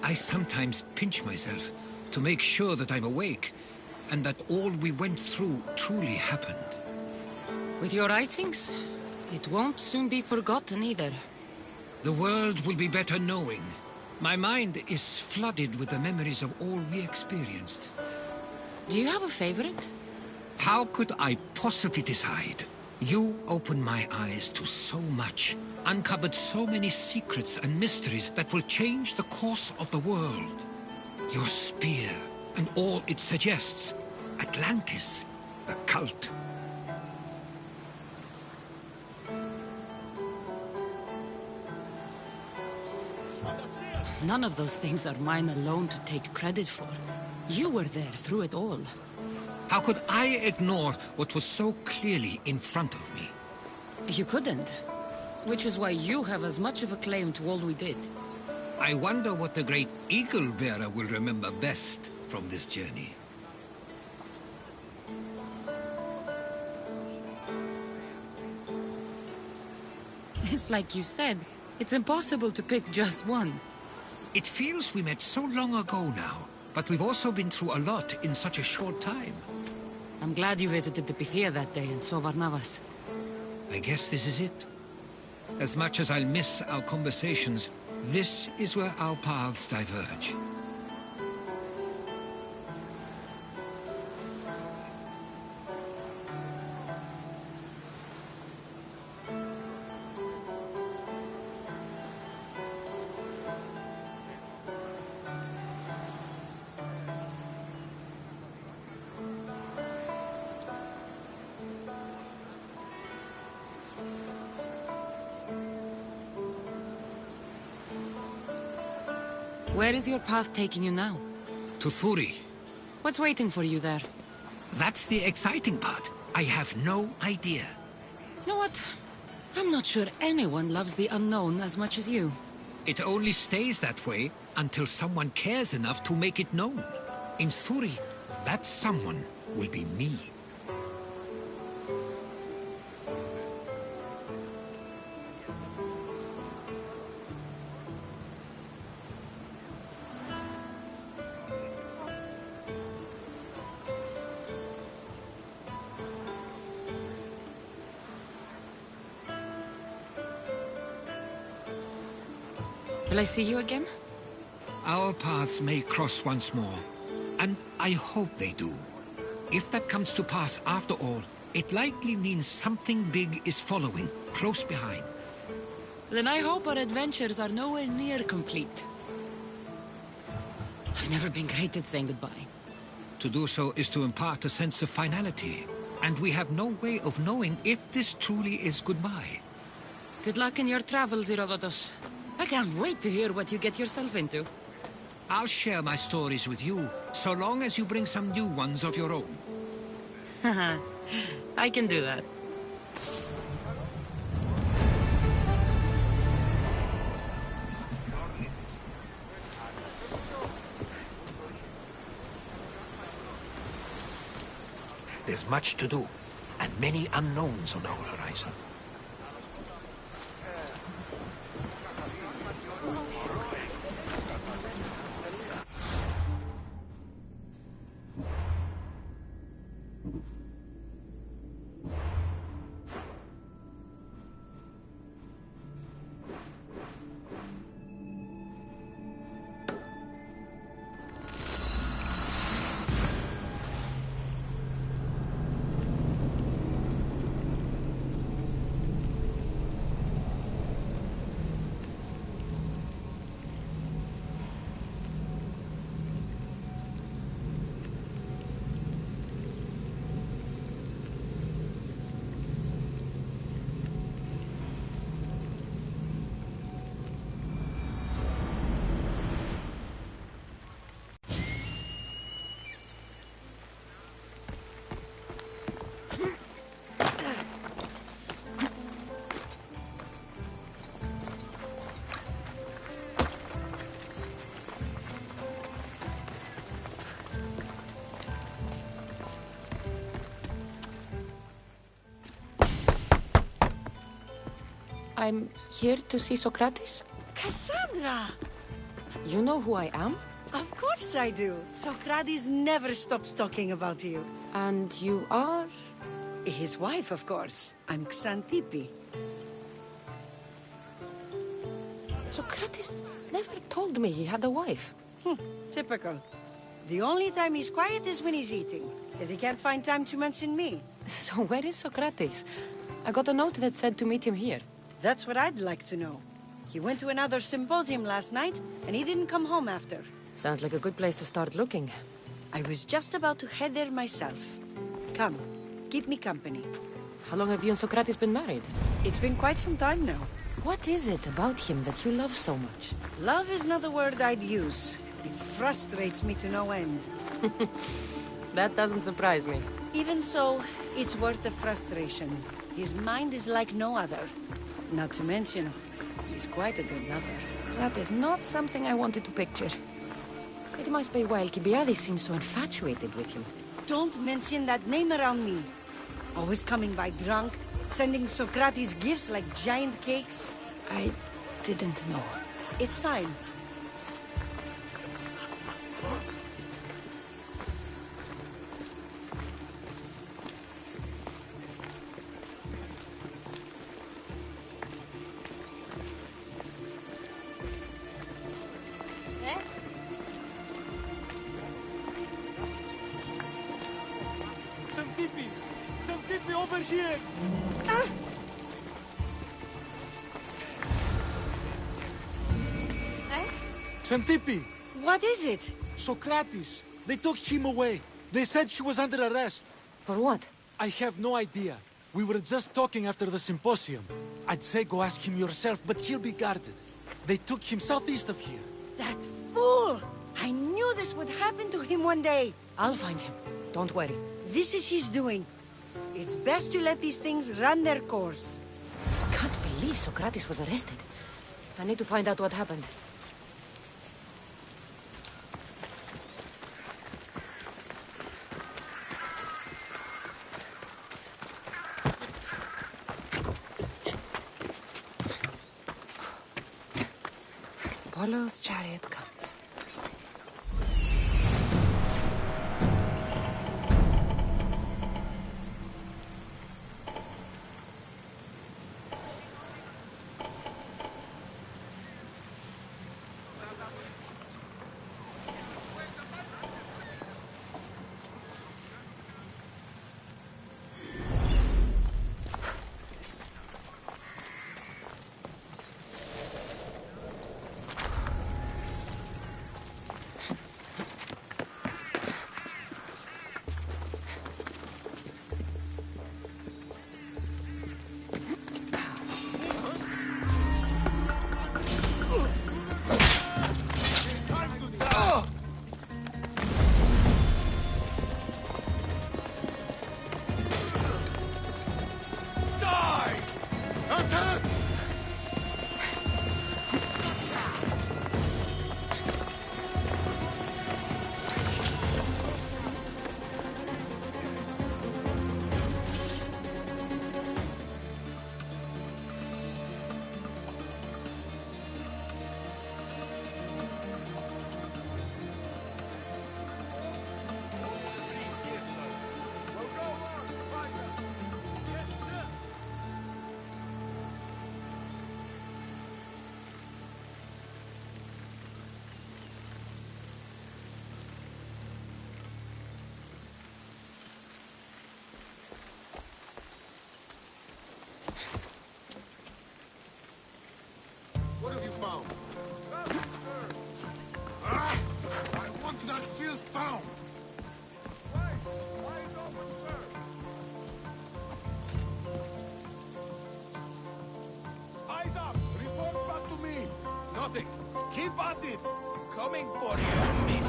I sometimes pinch myself to make sure that I'm awake, and that all we went through truly happened. With your writings, it won't soon be forgotten either. The world will be better knowing. My mind is flooded with the memories of all we experienced. Do you have a favorite? How could I possibly decide? You opened my eyes to so much, uncovered so many secrets and mysteries that will change the course of the world. Your spear, and all it suggests. Atlantis, the cult. None of those things are mine alone to take credit for. You were there through it all. How could I ignore what was so clearly in front of me? You couldn't. Which is why you have as much of a claim to all we did. I wonder what the great Eagle Bearer will remember best from this journey. It's like you said, it's impossible to pick just one. It feels we met so long ago now, but we've also been through a lot in such a short time. I'm glad you visited the Pythia that day and saw Varnavas. I guess this is it. As much as I'll miss our conversations, this is where our paths diverge. Where is your path taking you now? To Thuri. What's waiting for you there? That's the exciting part. I have no idea. You know what? I'm not sure anyone loves the unknown as much as you. It only stays that way until someone cares enough to make it known. In Thuri, that someone will be me. Will I see you again? Our paths may cross once more, And I hope they do. If that comes to pass after all, it likely means something big is following, close behind. Then I hope our adventures are nowhere near complete. I've never been great at saying goodbye. To do so is to impart a sense of finality, and we have no way of knowing if this truly is goodbye. Good luck in your travels, Herodotus. I can't wait to hear what you get yourself into. I'll share my stories with you, so long as you bring some new ones of your own. Haha, I can do that. There's much to do, and many unknowns on our horizon. I'm here to see Socrates. Cassandra! You know who I am? Of course I do. Socrates never stops talking about you. And you are? His wife, of course. I'm Xanthippe. Socrates never told me he had a wife. Typical. The only time he's quiet is when he's eating. And he can't find time to mention me. So where is Socrates? I got a note that said to meet him here. That's what I'd like to know. He went to another symposium last night, and he didn't come home after. Sounds like a good place to start looking. I was just about to head there myself. Come, keep me company. How long have you and Socrates been married? It's been quite some time now. What is it about him that you love so much? Love is not the word I'd use. He frustrates me to no end. That doesn't surprise me. Even so, it's worth the frustration. His mind is like no other. Not to mention, he's quite a good lover. That is not something I wanted to picture. It must be why Alcibiades seems so infatuated with him. Don't mention that name around me. Always coming by drunk, sending Socrates gifts like giant cakes. I didn't know. It's fine. Xanthippe! Xanthippe, over here! Xanthippe! What is it? Socrates! They took him away. They said he was under arrest. For what? I have no idea. We were just talking after the symposium. I'd say go ask him yourself, but he'll be guarded. They took him southeast of here. That fool! I knew this would happen to him one day. I'll find him. Don't worry. This is his doing. It's best to let these things run their course. I can't believe Socrates was arrested. I need to find out what happened. Apollo's chariot comes. well found. Eyes up! Report back to me! Nothing. Keep at it! Coming for you, Mission.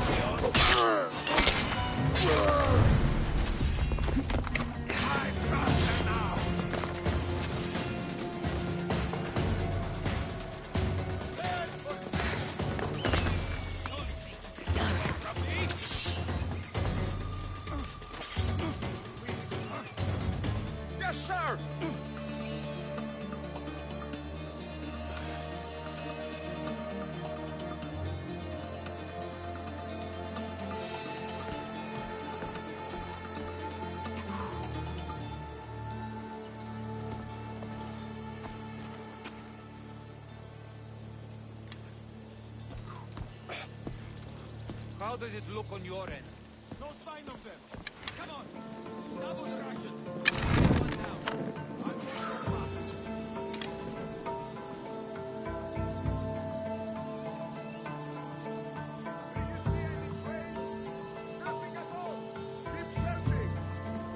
Yes, sir! How does it look on your end? No sign of them. Come on. Double the ration. One down. I'm Do you see any trains? Nothing at all. Keep searching.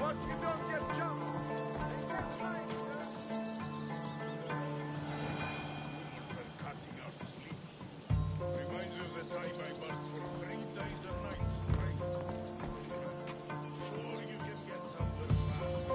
Watch you don't get jumped. They can't find you. For cutting our sleeps. Reminds us of the time I worked for 3 days and nights, right? Sure you can get somewhere fast.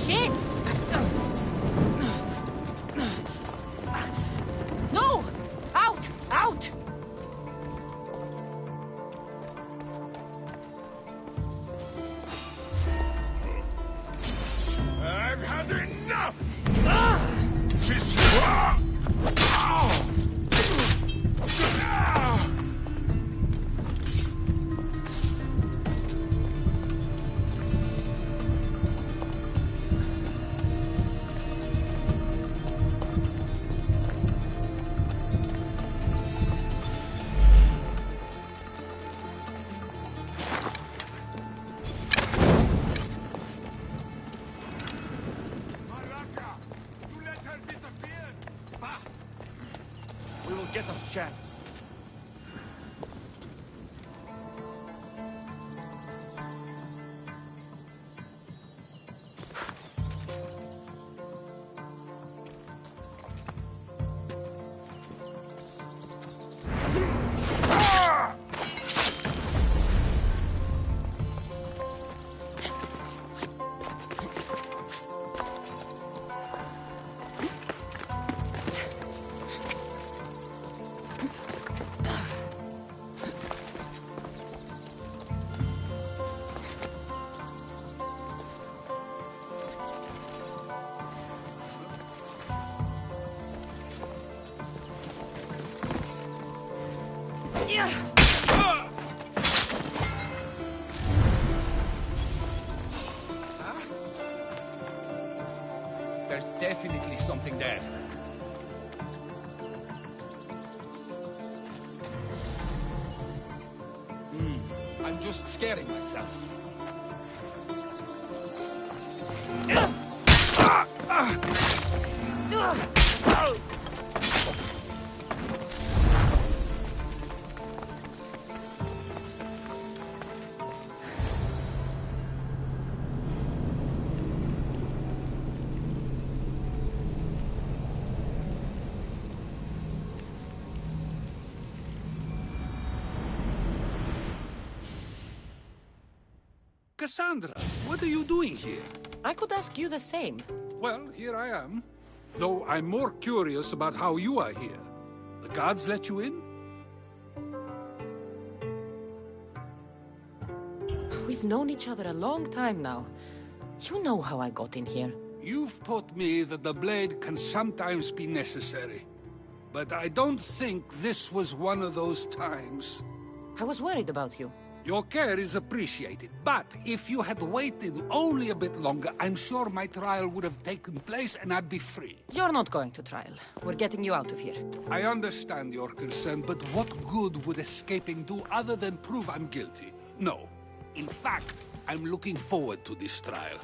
Shit! No! Out! Out! I've had enough! We will get us chance. There's definitely something there. I'm just scaring myself. Cassandra, what are you doing here? I could ask you the same. Well, here I am. Though I'm more curious about how you are here. The guards let you in? We've known each other a long time now. You know how I got in here. You've taught me that the blade can sometimes be necessary. But I don't think this was one of those times. I was worried about you. Your care is appreciated, but if you had waited only a bit longer, I'm sure my trial would have taken place and I'd be free. You're not going to trial. We're getting you out of here. I understand your concern, but what good would escaping do other than prove I'm guilty? No. In fact, I'm looking forward to this trial.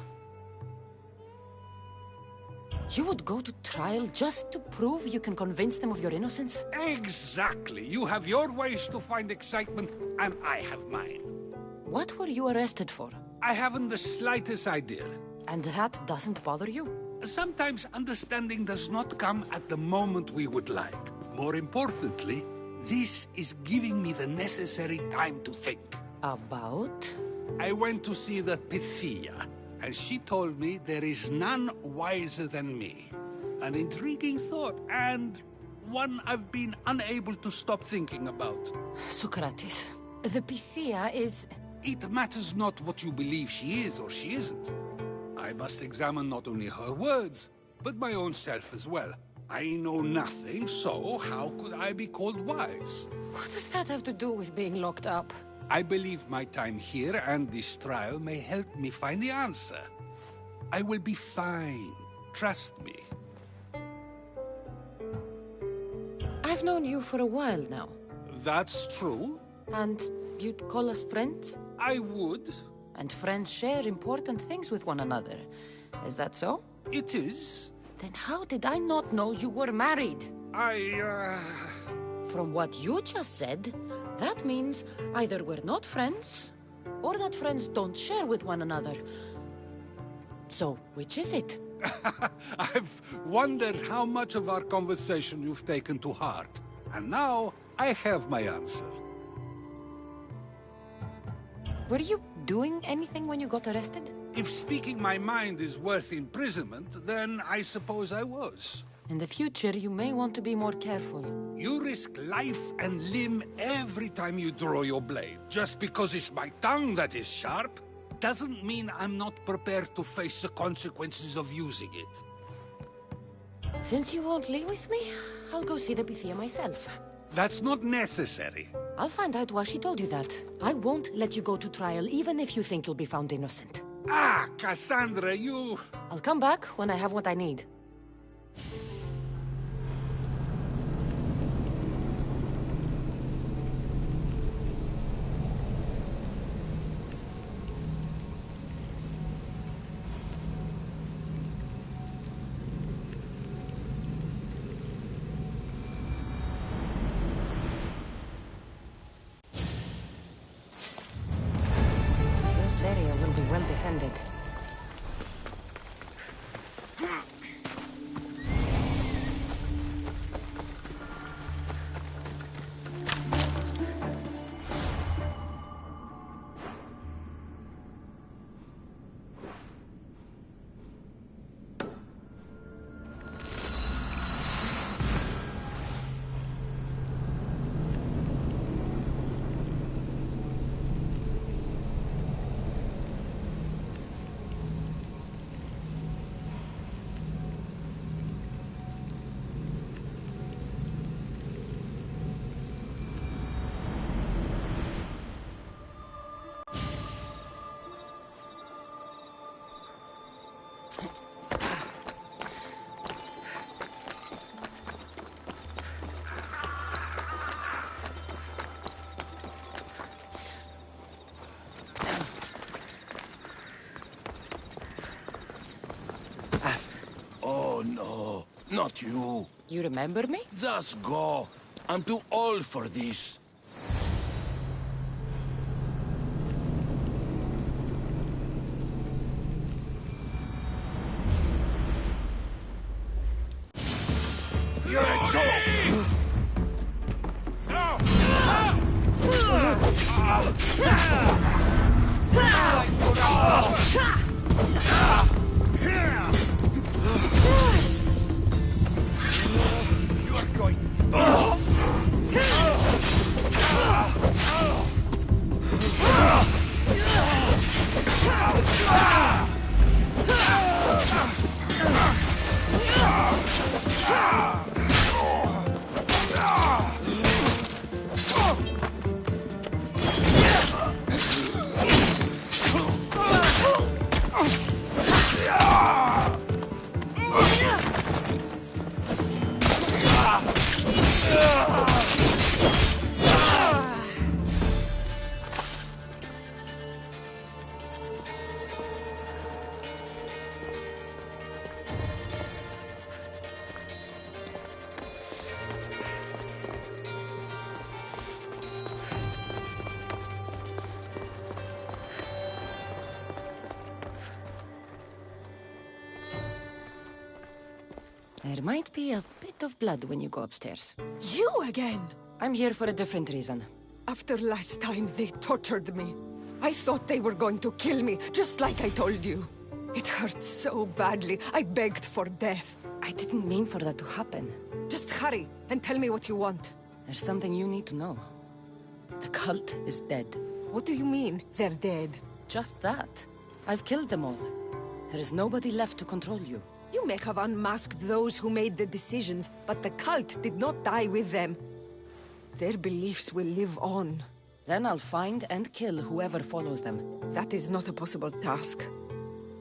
You would go to trial just to prove you can convince them of your innocence? Exactly. You have your ways to find excitement, and I have mine. What were you arrested for? I haven't the slightest idea. And that doesn't bother you? Sometimes understanding does not come at the moment we would like. More importantly, this is giving me the necessary time to think. About? I went to see the Pythia, and she told me there is none wiser than me. An intriguing thought, and one I've been unable to stop thinking about. Socrates, the Pythia is... It matters not what you believe she is or she isn't. I must examine not only her words, but my own self as well. I know nothing, so how could I be called wise? What does that have to do with being locked up? I believe my time here and this trial may help me find the answer. I will be fine. Trust me. I've known you for a while now. That's true. And you'd call us friends? I would. And friends share important things with one another. Is that so? It is. Then how did I not know you were married? From what you just said, that means either we're not friends, or that friends don't share with one another. So, which is it? I've wondered how much of our conversation you've taken to heart. And now, I have my answer. Were you doing anything when you got arrested? If speaking my mind is worth imprisonment, then I suppose I was. In the future, you may want to be more careful. You risk life and limb every time you draw your blade. Just because it's my tongue that is sharp, doesn't mean I'm not prepared to face the consequences of using it. Since you won't leave with me, I'll go see the Pythia myself. That's not necessary. I'll find out why she told you that. I won't let you go to trial, even if you think you'll be found innocent. Ah, Cassandra, you... I'll come back when I have what I need. This area will be well defended. Oh, no. Not you. You remember me? Just go. I'm too old for this. You're a joke! You are going... There might be a bit of blood when you go upstairs. You again? I'm here for a different reason. After last time, they tortured me. I thought they were going to kill me, just like I told you. It hurt so badly, I begged for death. I didn't mean for that to happen. Just hurry, and tell me what you want. There's something you need to know. The cult is dead. What do you mean, they're dead? Just that. I've killed them all. There is nobody left to control you. You may have unmasked those who made the decisions, but the cult did not die with them. Their beliefs will live on. Then I'll find and kill whoever follows them. That is not a possible task.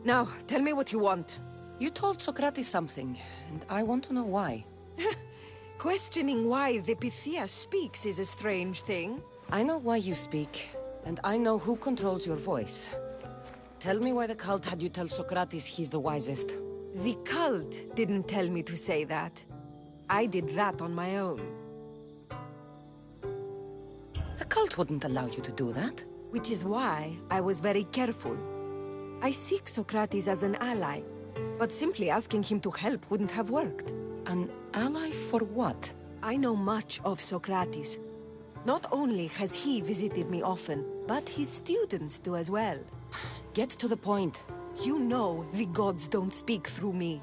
Now, tell me what you want. You told Socrates something, and I want to know why. Questioning why the Pythia speaks is a strange thing. I know why you speak, and I know who controls your voice. Tell me why the cult had you tell Socrates he's the wisest. The cult didn't tell me to say that. I did that on my own. The cult wouldn't allow you to do that. Which is why I was very careful. I seek Socrates as an ally, but simply asking him to help wouldn't have worked. An ally for what? I know much of Socrates. Not only has he visited me often, but his students do as well. Get to the point. You know the gods don't speak through me.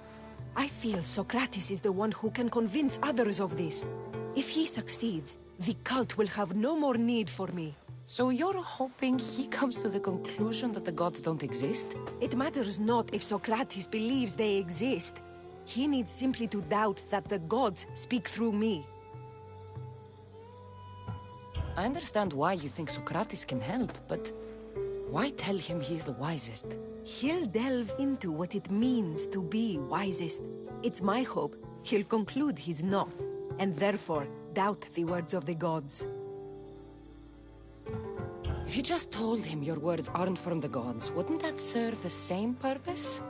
I feel Socrates is the one who can convince others of this. If he succeeds, the cult will have no more need for me. So you're hoping he comes to the conclusion that the gods don't exist? It matters not if Socrates believes they exist. He needs simply to doubt that the gods speak through me. I understand why you think Socrates can help, but why tell him he's the wisest? He'll delve into what it means to be wisest. It's my hope he'll conclude he's not, and therefore doubt the words of the gods. If you just told him your words aren't from the gods, wouldn't that serve the same purpose?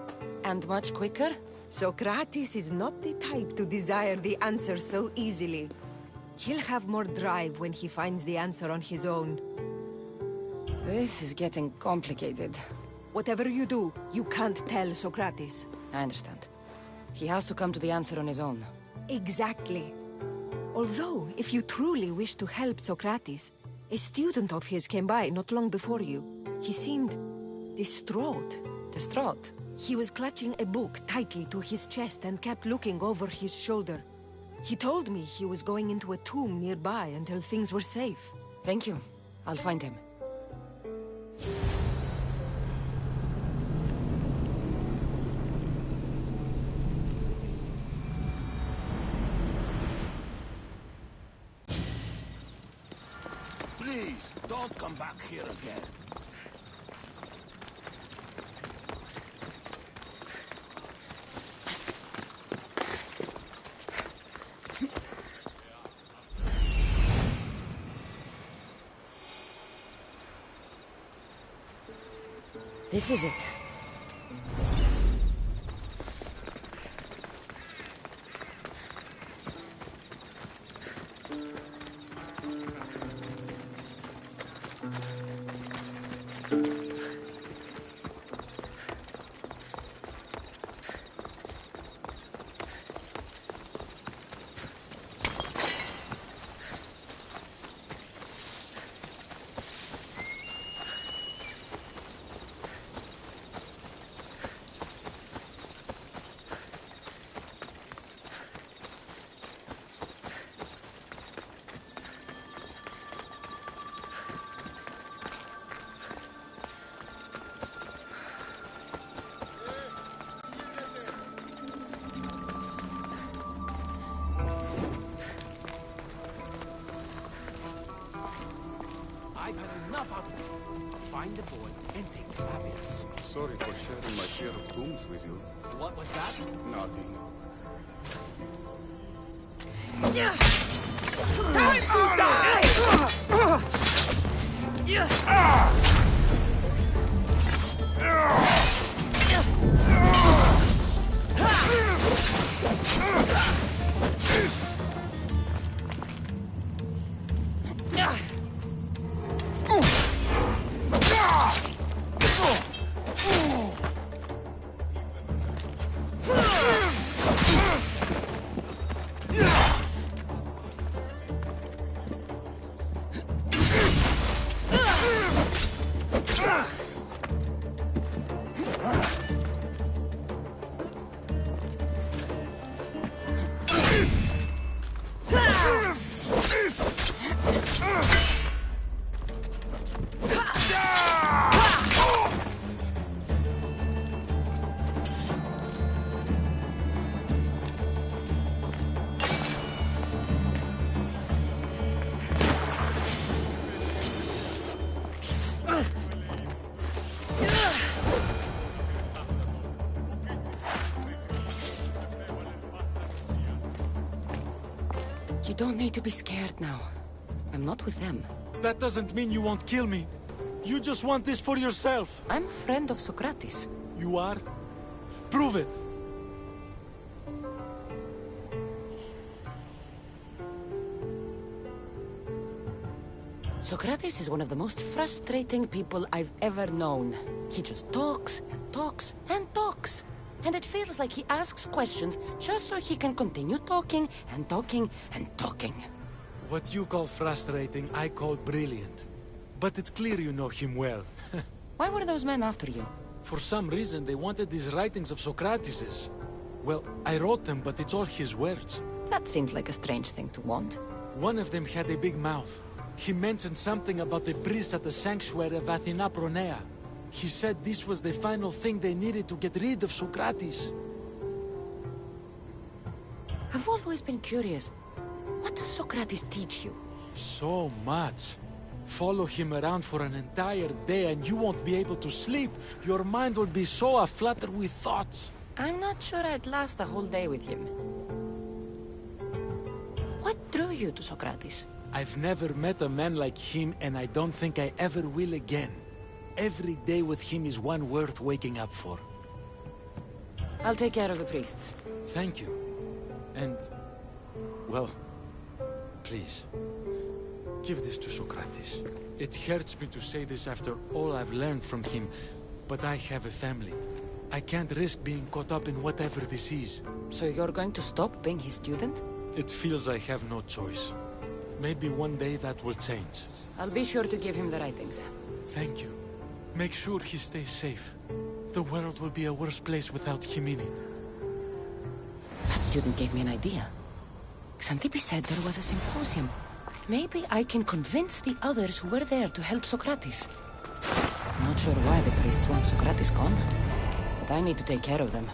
And much quicker? Socrates is not the type to desire the answer so easily. He'll have more drive when he finds the answer on his own. This is getting complicated. Whatever you do, you can't tell Socrates. I understand. He has to come to the answer on his own. Exactly. Although, if you truly wish to help Socrates, a student of his came by not long before you. He seemed distraught. Distraught? He was clutching a book tightly to his chest and kept looking over his shoulder. He told me he was going into a tomb nearby until things were safe. Thank you. I'll find him. Please, don't come back here again. This is it. I've had enough of it. Find the boy and take Clavius. Sorry for sharing my fear of tombs with you. What was that? Nothing. Time to die! You don't need to be scared now. I'm not with them. That doesn't mean you won't kill me. You just want this for yourself. I'm a friend of Socrates. You are? Prove it. Socrates is one of the most frustrating people I've ever known. He just talks and talks and talks. And it feels like he asks questions just so he can continue talking and talking and talking. What you call frustrating, I call brilliant. But it's clear you know him well. Why were those men after you? For some reason, they wanted these writings of Socrates's. Well, I wrote them, but it's all his words. That seems like a strange thing to want. One of them had a big mouth. He mentioned something about the priest at the sanctuary of Athena Pronea. He said this was the final thing they needed to get rid of Socrates. I've always been curious. What does Socrates teach you? So much. Follow him around for an entire day and you won't be able to sleep. Your mind will be so aflutter with thoughts. I'm not sure I'd last a whole day with him. What drew you to Socrates? I've never met a man like him and I don't think I ever will again. Every day with him is one worth waking up for. I'll take care of the priests. Thank you. And, well, please, give this to Socrates. It hurts me to say this after all I've learned from him, but I have a family. I can't risk being caught up in whatever this is. So you're going to stop being his student? It feels I have no choice. Maybe one day that will change. I'll be sure to give him the writings. Thank you. Make sure he stays safe. The world will be a worse place without him in it. That student gave me an idea. Xantippe said there was a symposium. Maybe I can convince the others who were there to help Socrates. I'm not sure why the priests want Socrates gone, but I need to take care of them.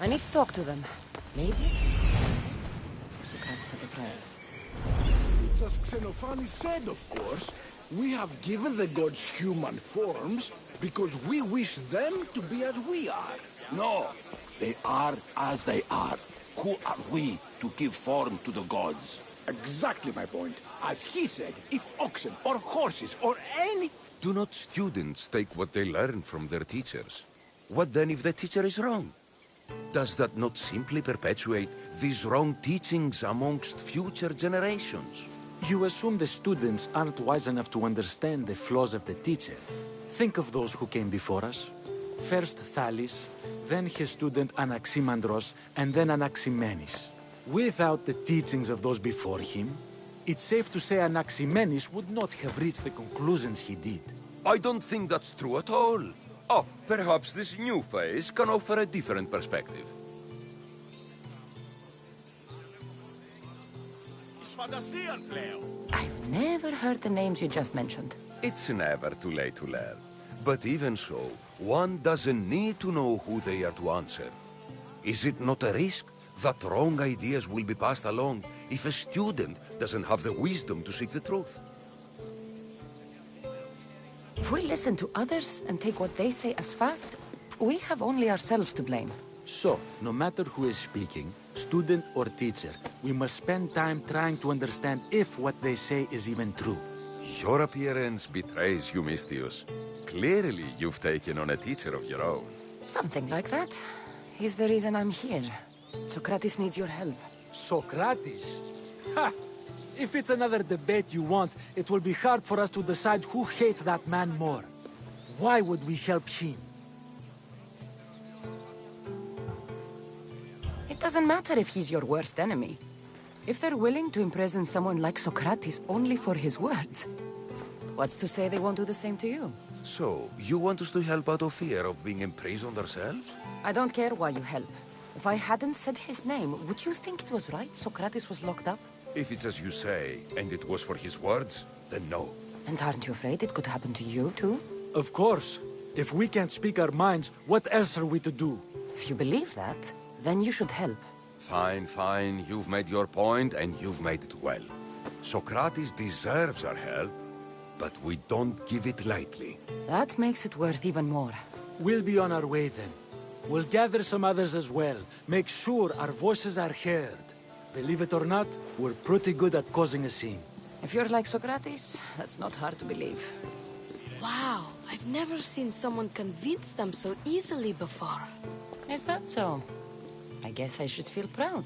I need to talk to them. Maybe? For Socrates at the trial. It's as Xenophani said, of course. We have given the gods human forms because we wish them to be as we are. No, they are as they are. Who are we to give form to the gods? Exactly my point. As he said, if oxen or horses or any... Do not students take what they learn from their teachers? What then if the teacher is wrong? Does that not simply perpetuate these wrong teachings amongst future generations? You assume the students aren't wise enough to understand the flaws of the teacher. Think of those who came before us. First Thales, then his student Anaximandros, and then Anaximenes. Without the teachings of those before him, it's safe to say Anaximenes would not have reached the conclusions he did. I don't think that's true at all. Oh, perhaps this new phase can offer a different perspective. I've never heard the names you just mentioned. It's never too late to learn. But even so, one doesn't need to know who they are to answer. Is it not a risk that wrong ideas will be passed along if a student doesn't have the wisdom to seek the truth? If we listen to others and take what they say as fact, we have only ourselves to blame. So, no matter who is speaking, student or teacher, we must spend time trying to understand if what they say is even true. Your appearance betrays you, Mistios. Clearly, you've taken on a teacher of your own. Something like that. He's the reason I'm here. Socrates needs your help. Socrates? Ha! If it's another debate you want, it will be hard for us to decide who hates that man more. Why would we help him? It doesn't matter if he's your worst enemy. If they're willing to imprison someone like Socrates only for his words, what's to say they won't do the same to you? So, you want us to help out of fear of being imprisoned ourselves? I don't care why you help. If I hadn't said his name, would you think it was right Socrates was locked up? If it's as you say, and it was for his words, then no. And aren't you afraid it could happen to you, too? Of course. If we can't speak our minds, what else are we to do? If you believe that, then you should help. Fine, fine. You've made your point, and you've made it well. Socrates deserves our help, but we don't give it lightly. That makes it worth even more. We'll be on our way then. We'll gather some others as well. Make sure our voices are heard. Believe it or not, we're pretty good at causing a scene. If you're like Socrates, that's not hard to believe. Wow, I've never seen someone convince them so easily before. Is that so? I guess I should feel proud.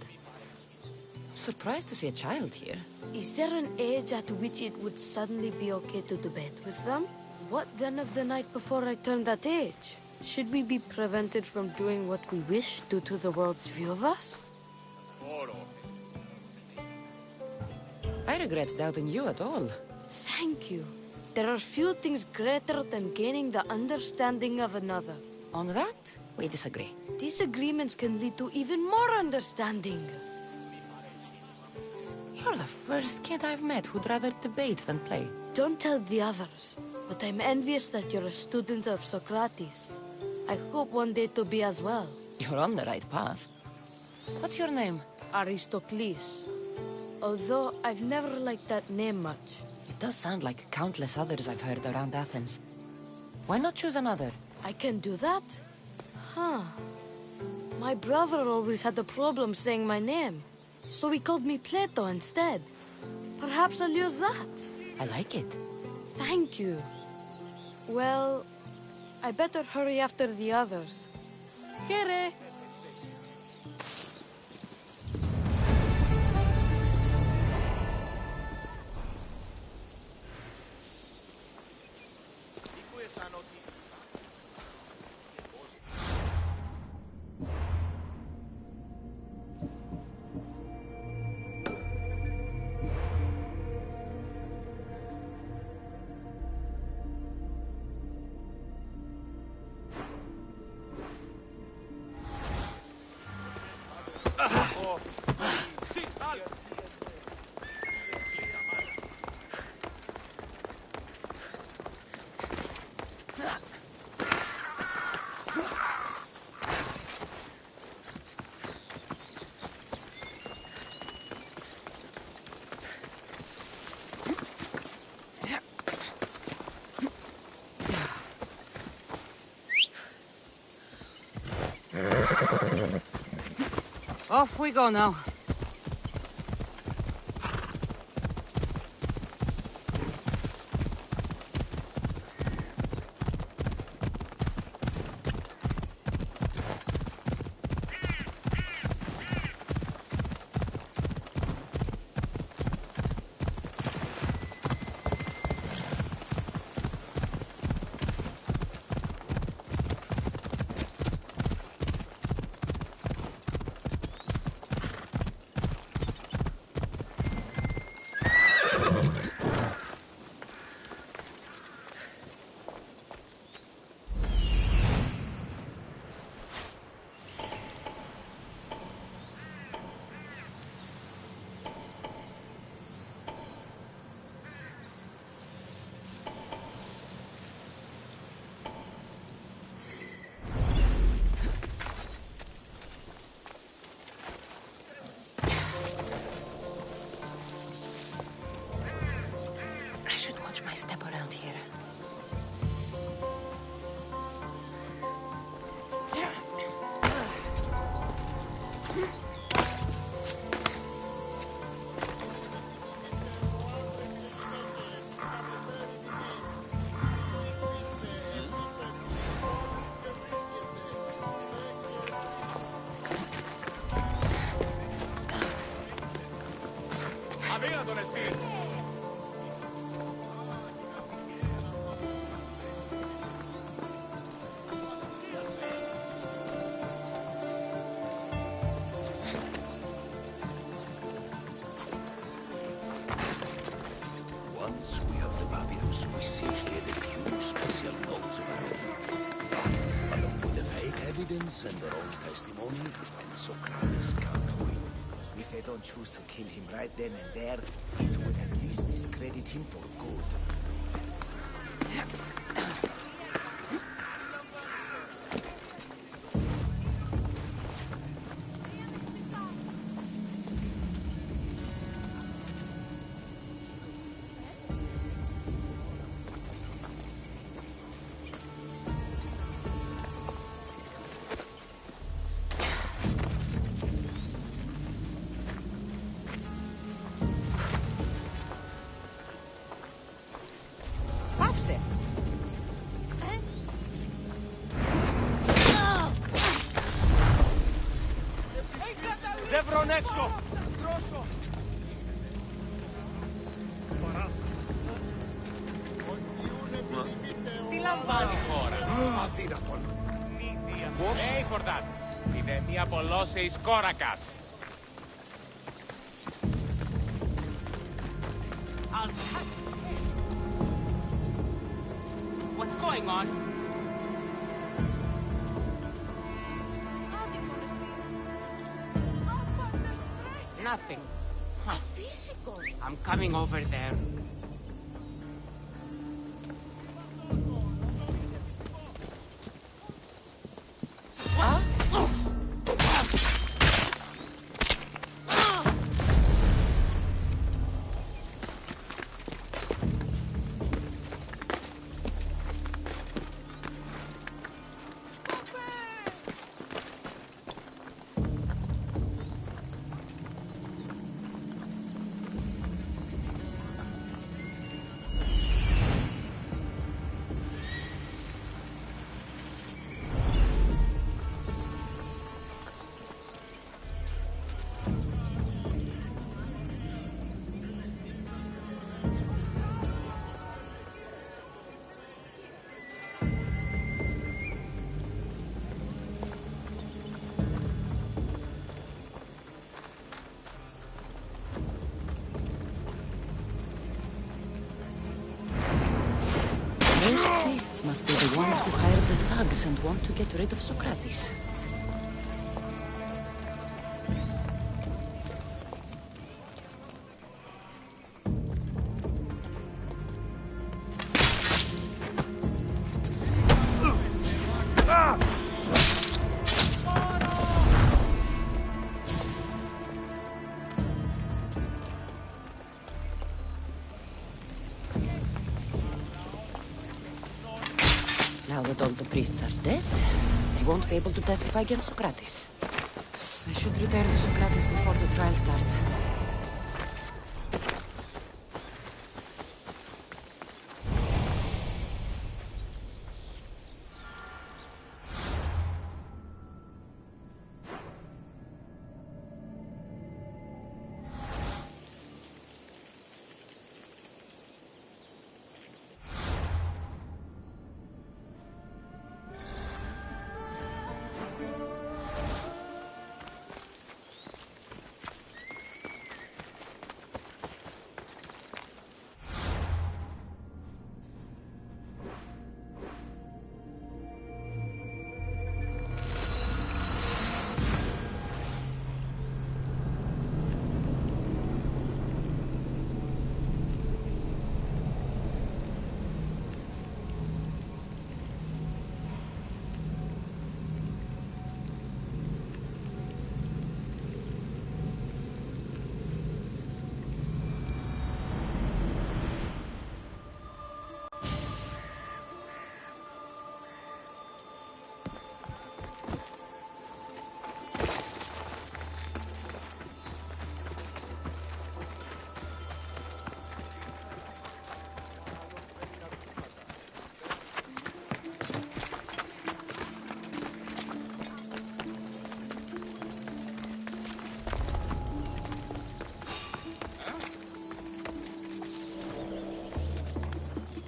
I'm surprised to see a child here. Is there an age at which it would suddenly be okay to debate with them? What then of the night before I turned that age? Should we be prevented from doing what we wish due to the world's view of us? I regret doubting you at all. Thank you. There are few things greater than gaining the understanding of another. On that, we disagree. Disagreements can lead to even more understanding. You're the first kid I've met who'd rather debate than play. Don't tell the others, but I'm envious that you're a student of Socrates. I hope one day to be as well. You're on the right path. What's your name? Aristocles. Although I've never liked that name much. It does sound like countless others I've heard around Athens. Why not choose another? I can do that? Huh. My brother always had a problem saying my name, so he called me Plato instead. Perhaps I'll use that. I like it. Thank you. Well, I better hurry after the others. Here. Off we go now. My step around here. defend their own testimony, and Socrates can't win. If they don't choose to kill him right then and there, it would at least discredit him for good. Δεν βρουν έξω! Τι λαμβάνει η χώρα? Αδύνατον. Hey, Χορδάτ. Είναι μία πολλώσεης κόρακας. What's going on? Nothing. Huh. I'm coming over there. Huh? Those priests must be the ones who hired the thugs and want to get rid of Socrates. Now that all the priests are dead, they won't be able to testify against Socrates. I should return to Socrates before the trial starts.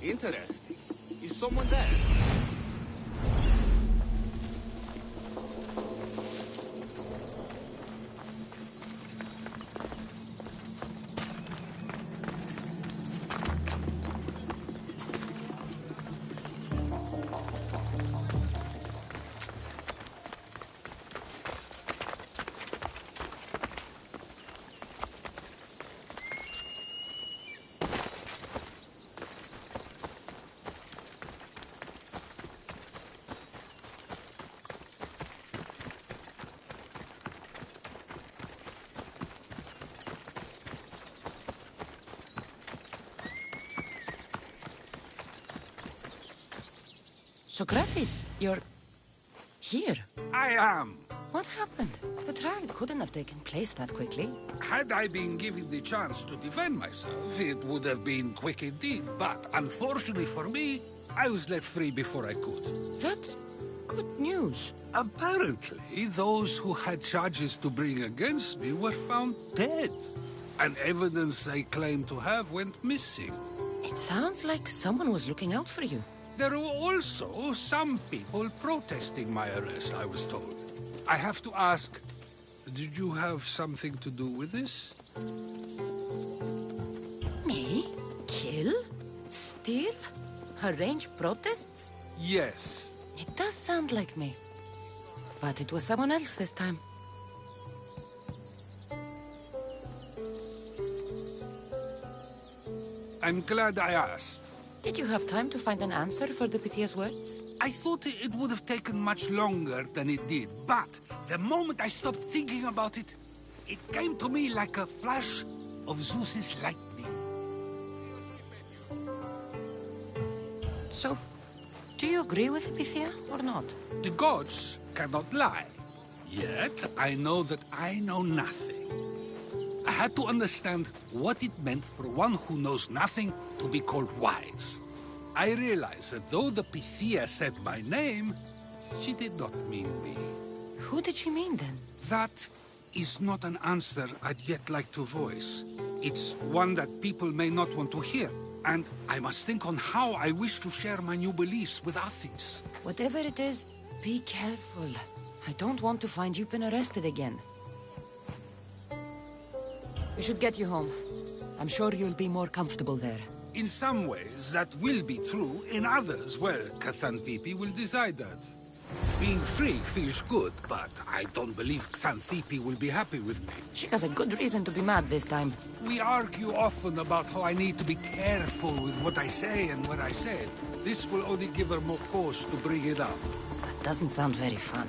Interesting. Is someone there? Socrates, you're... here. I am. What happened? The trial couldn't have taken place that quickly. Had I been given the chance to defend myself, it would have been quick indeed. But unfortunately for me, I was let free before I could. That's good news. Apparently, those who had charges to bring against me were found dead. And evidence they claimed to have went missing. It sounds like someone was looking out for you. There were also some people protesting my arrest, I was told. I have to ask, did you have something to do with this? Me? Kill? Steal? Arrange protests? Yes. It does sound like me. But it was someone else this time. I'm glad I asked. Did you have time to find an answer for the Pythia's words? I thought it would have taken much longer than it did, but the moment I stopped thinking about it, it came to me like a flash of Zeus's lightning. So, do you agree with the Pythia or not? The gods cannot lie. Yet, I know that I know nothing. I had to understand what it meant for one who knows nothing to be called wise. I realized that though the Pythia said my name, she did not mean me. Who did she mean then? That is not an answer I'd yet like to voice. It's one that people may not want to hear, and I must think on how I wish to share my new beliefs with Athens. Whatever it is, be careful. I don't want to find you've been arrested again. We should get you home. I'm sure you'll be more comfortable there. In some ways, that will be true. In others, well, Xanthippe will decide that. Being free feels good, but I don't believe Xanthippe will be happy with me. She has a good reason to be mad this time. We argue often about how I need to be careful with what I say and what I said. This will only give her more cause to bring it up. That doesn't sound very fun.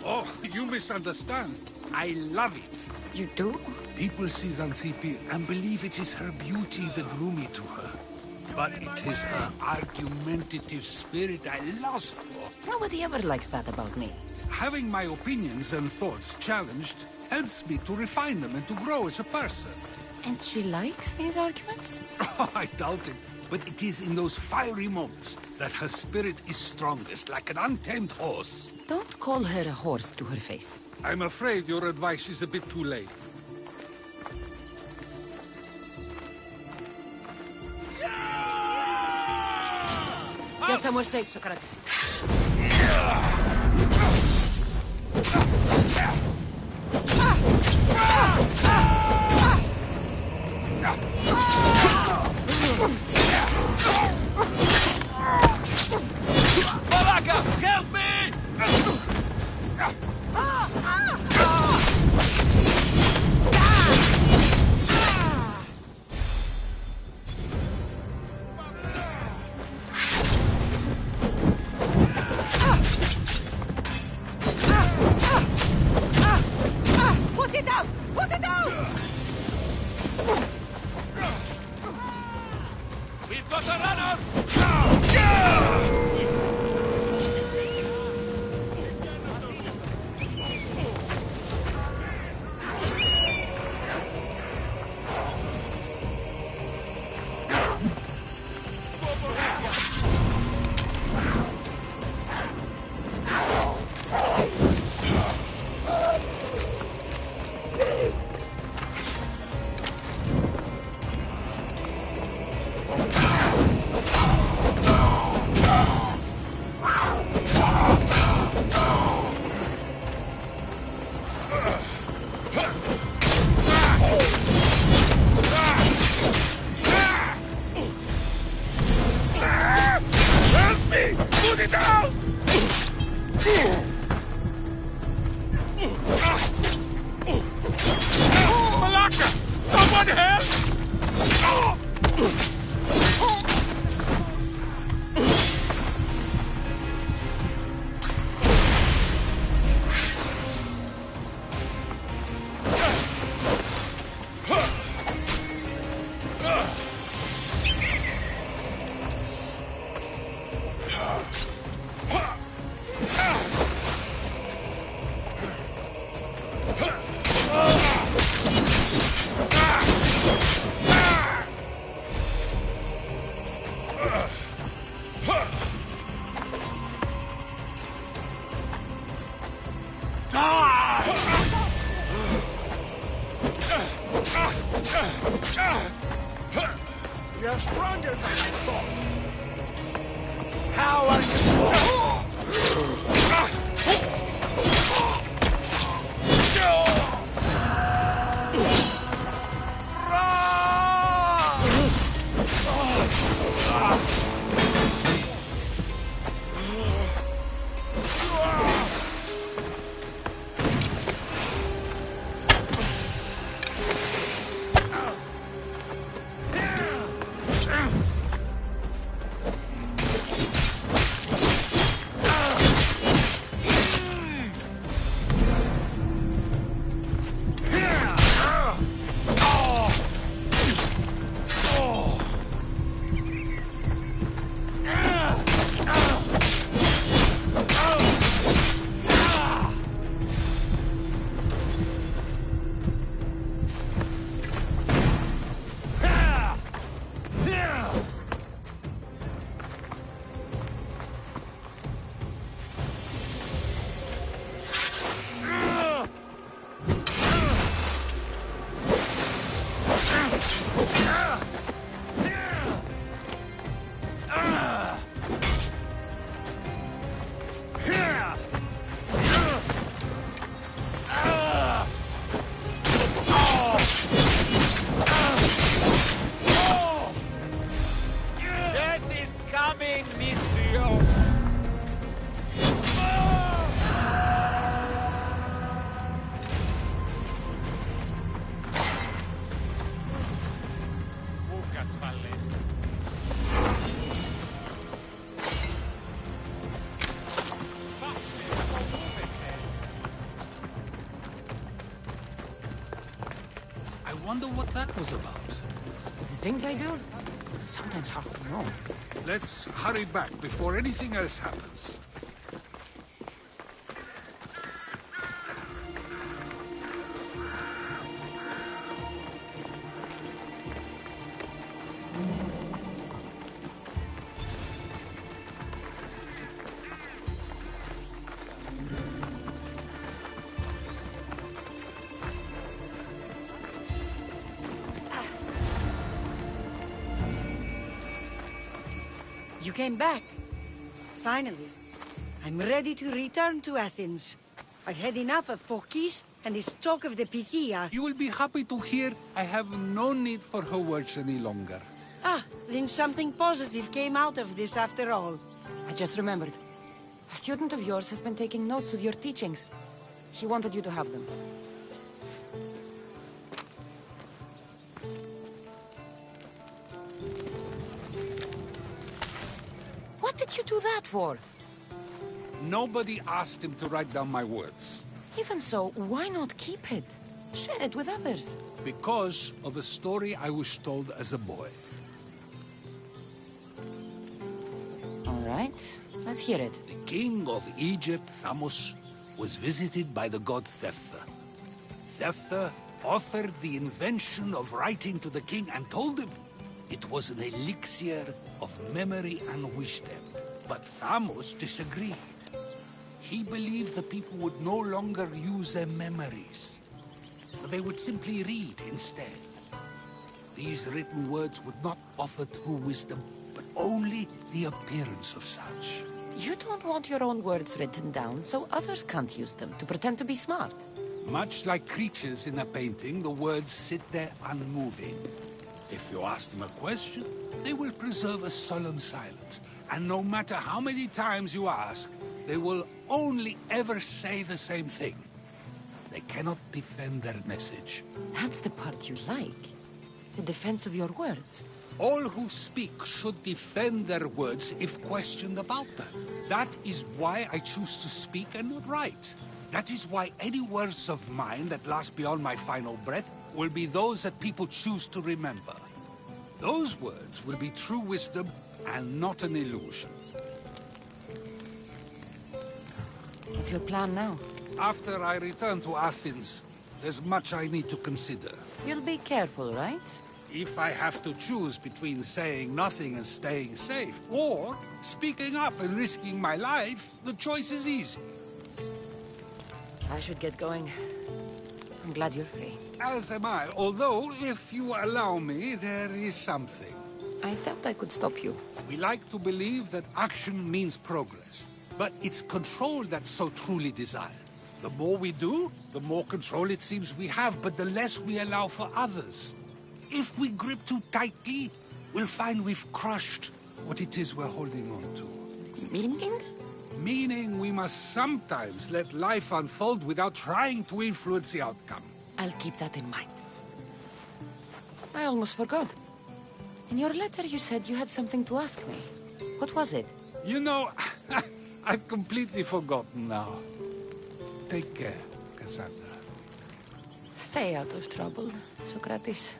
Oh, you misunderstand. I love it. You do? People see Xanthippe and believe it is her beauty that drew me to her. But it is her argumentative spirit I lust for. Nobody ever likes that about me. Having my opinions and thoughts challenged helps me to refine them and to grow as a person. And she likes these arguments? Oh, I doubt it. But it is in those fiery moments that her spirit is strongest, like an untamed horse. Don't call her a horse to her face. I'm afraid your advice is a bit too late. Get somewhere safe, Socrates. Malaka, help me! Put it down! Put it down! We've got a runner! Malaka! Someone help! You're stronger than I thought. How are I wonder what that was about. The things I do? Sometimes hard to know. Let's hurry back before anything else happens. You came back. Finally. I'm ready to return to Athens. I've had enough of Phokis and this talk of the Pythia. You will be happy to hear I have no need for her words any longer. Ah, then something positive came out of this after all. I just remembered. A student of yours has been taking notes of your teachings. He wanted you to have them. What did you do that for? Nobody asked him to write down my words. Even so, why not keep it? Share it with others. Because of a story I was told as a boy. All right, let's hear it. The king of Egypt, Thamos, was visited by the god Thephtha. Thephtha offered the invention of writing to the king and told him it was an elixir of memory and wisdom. But Thamos disagreed. He believed the people would no longer use their memories, for they would simply read instead. These written words would not offer true wisdom, but only the appearance of such. You don't want your own words written down, so others can't use them to pretend to be smart. Much like creatures in a painting, the words sit there unmoving. If you ask them a question, they will preserve a solemn silence. And no matter how many times you ask, they will only ever say the same thing. They cannot defend their message. That's the part you like. The defense of your words. All who speak should defend their words if questioned about them. That is why I choose to speak and not write. That is why any words of mine that last beyond my final breath will be those that people choose to remember. Those words will be true wisdom and not an illusion. What's your plan now? After I return to Athens, there's much I need to consider. You'll be careful, right? If I have to choose between saying nothing and staying safe, or speaking up and risking my life, the choice is easy. I should get going. I'm glad you're free. As am I, although, if you allow me, there is something. I doubt I could stop you. We like to believe that action means progress, but it's control that's so truly desired. The more we do, the more control it seems we have, but the less we allow for others. If we grip too tightly, we'll find we've crushed what it is we're holding on to. Meaning? Meaning we must sometimes let life unfold without trying to influence the outcome. I'll keep that in mind. I almost forgot. In your letter you said you had something to ask me. What was it? You know, I've completely forgotten now. Take care, Cassandra. Stay out of trouble, Socrates.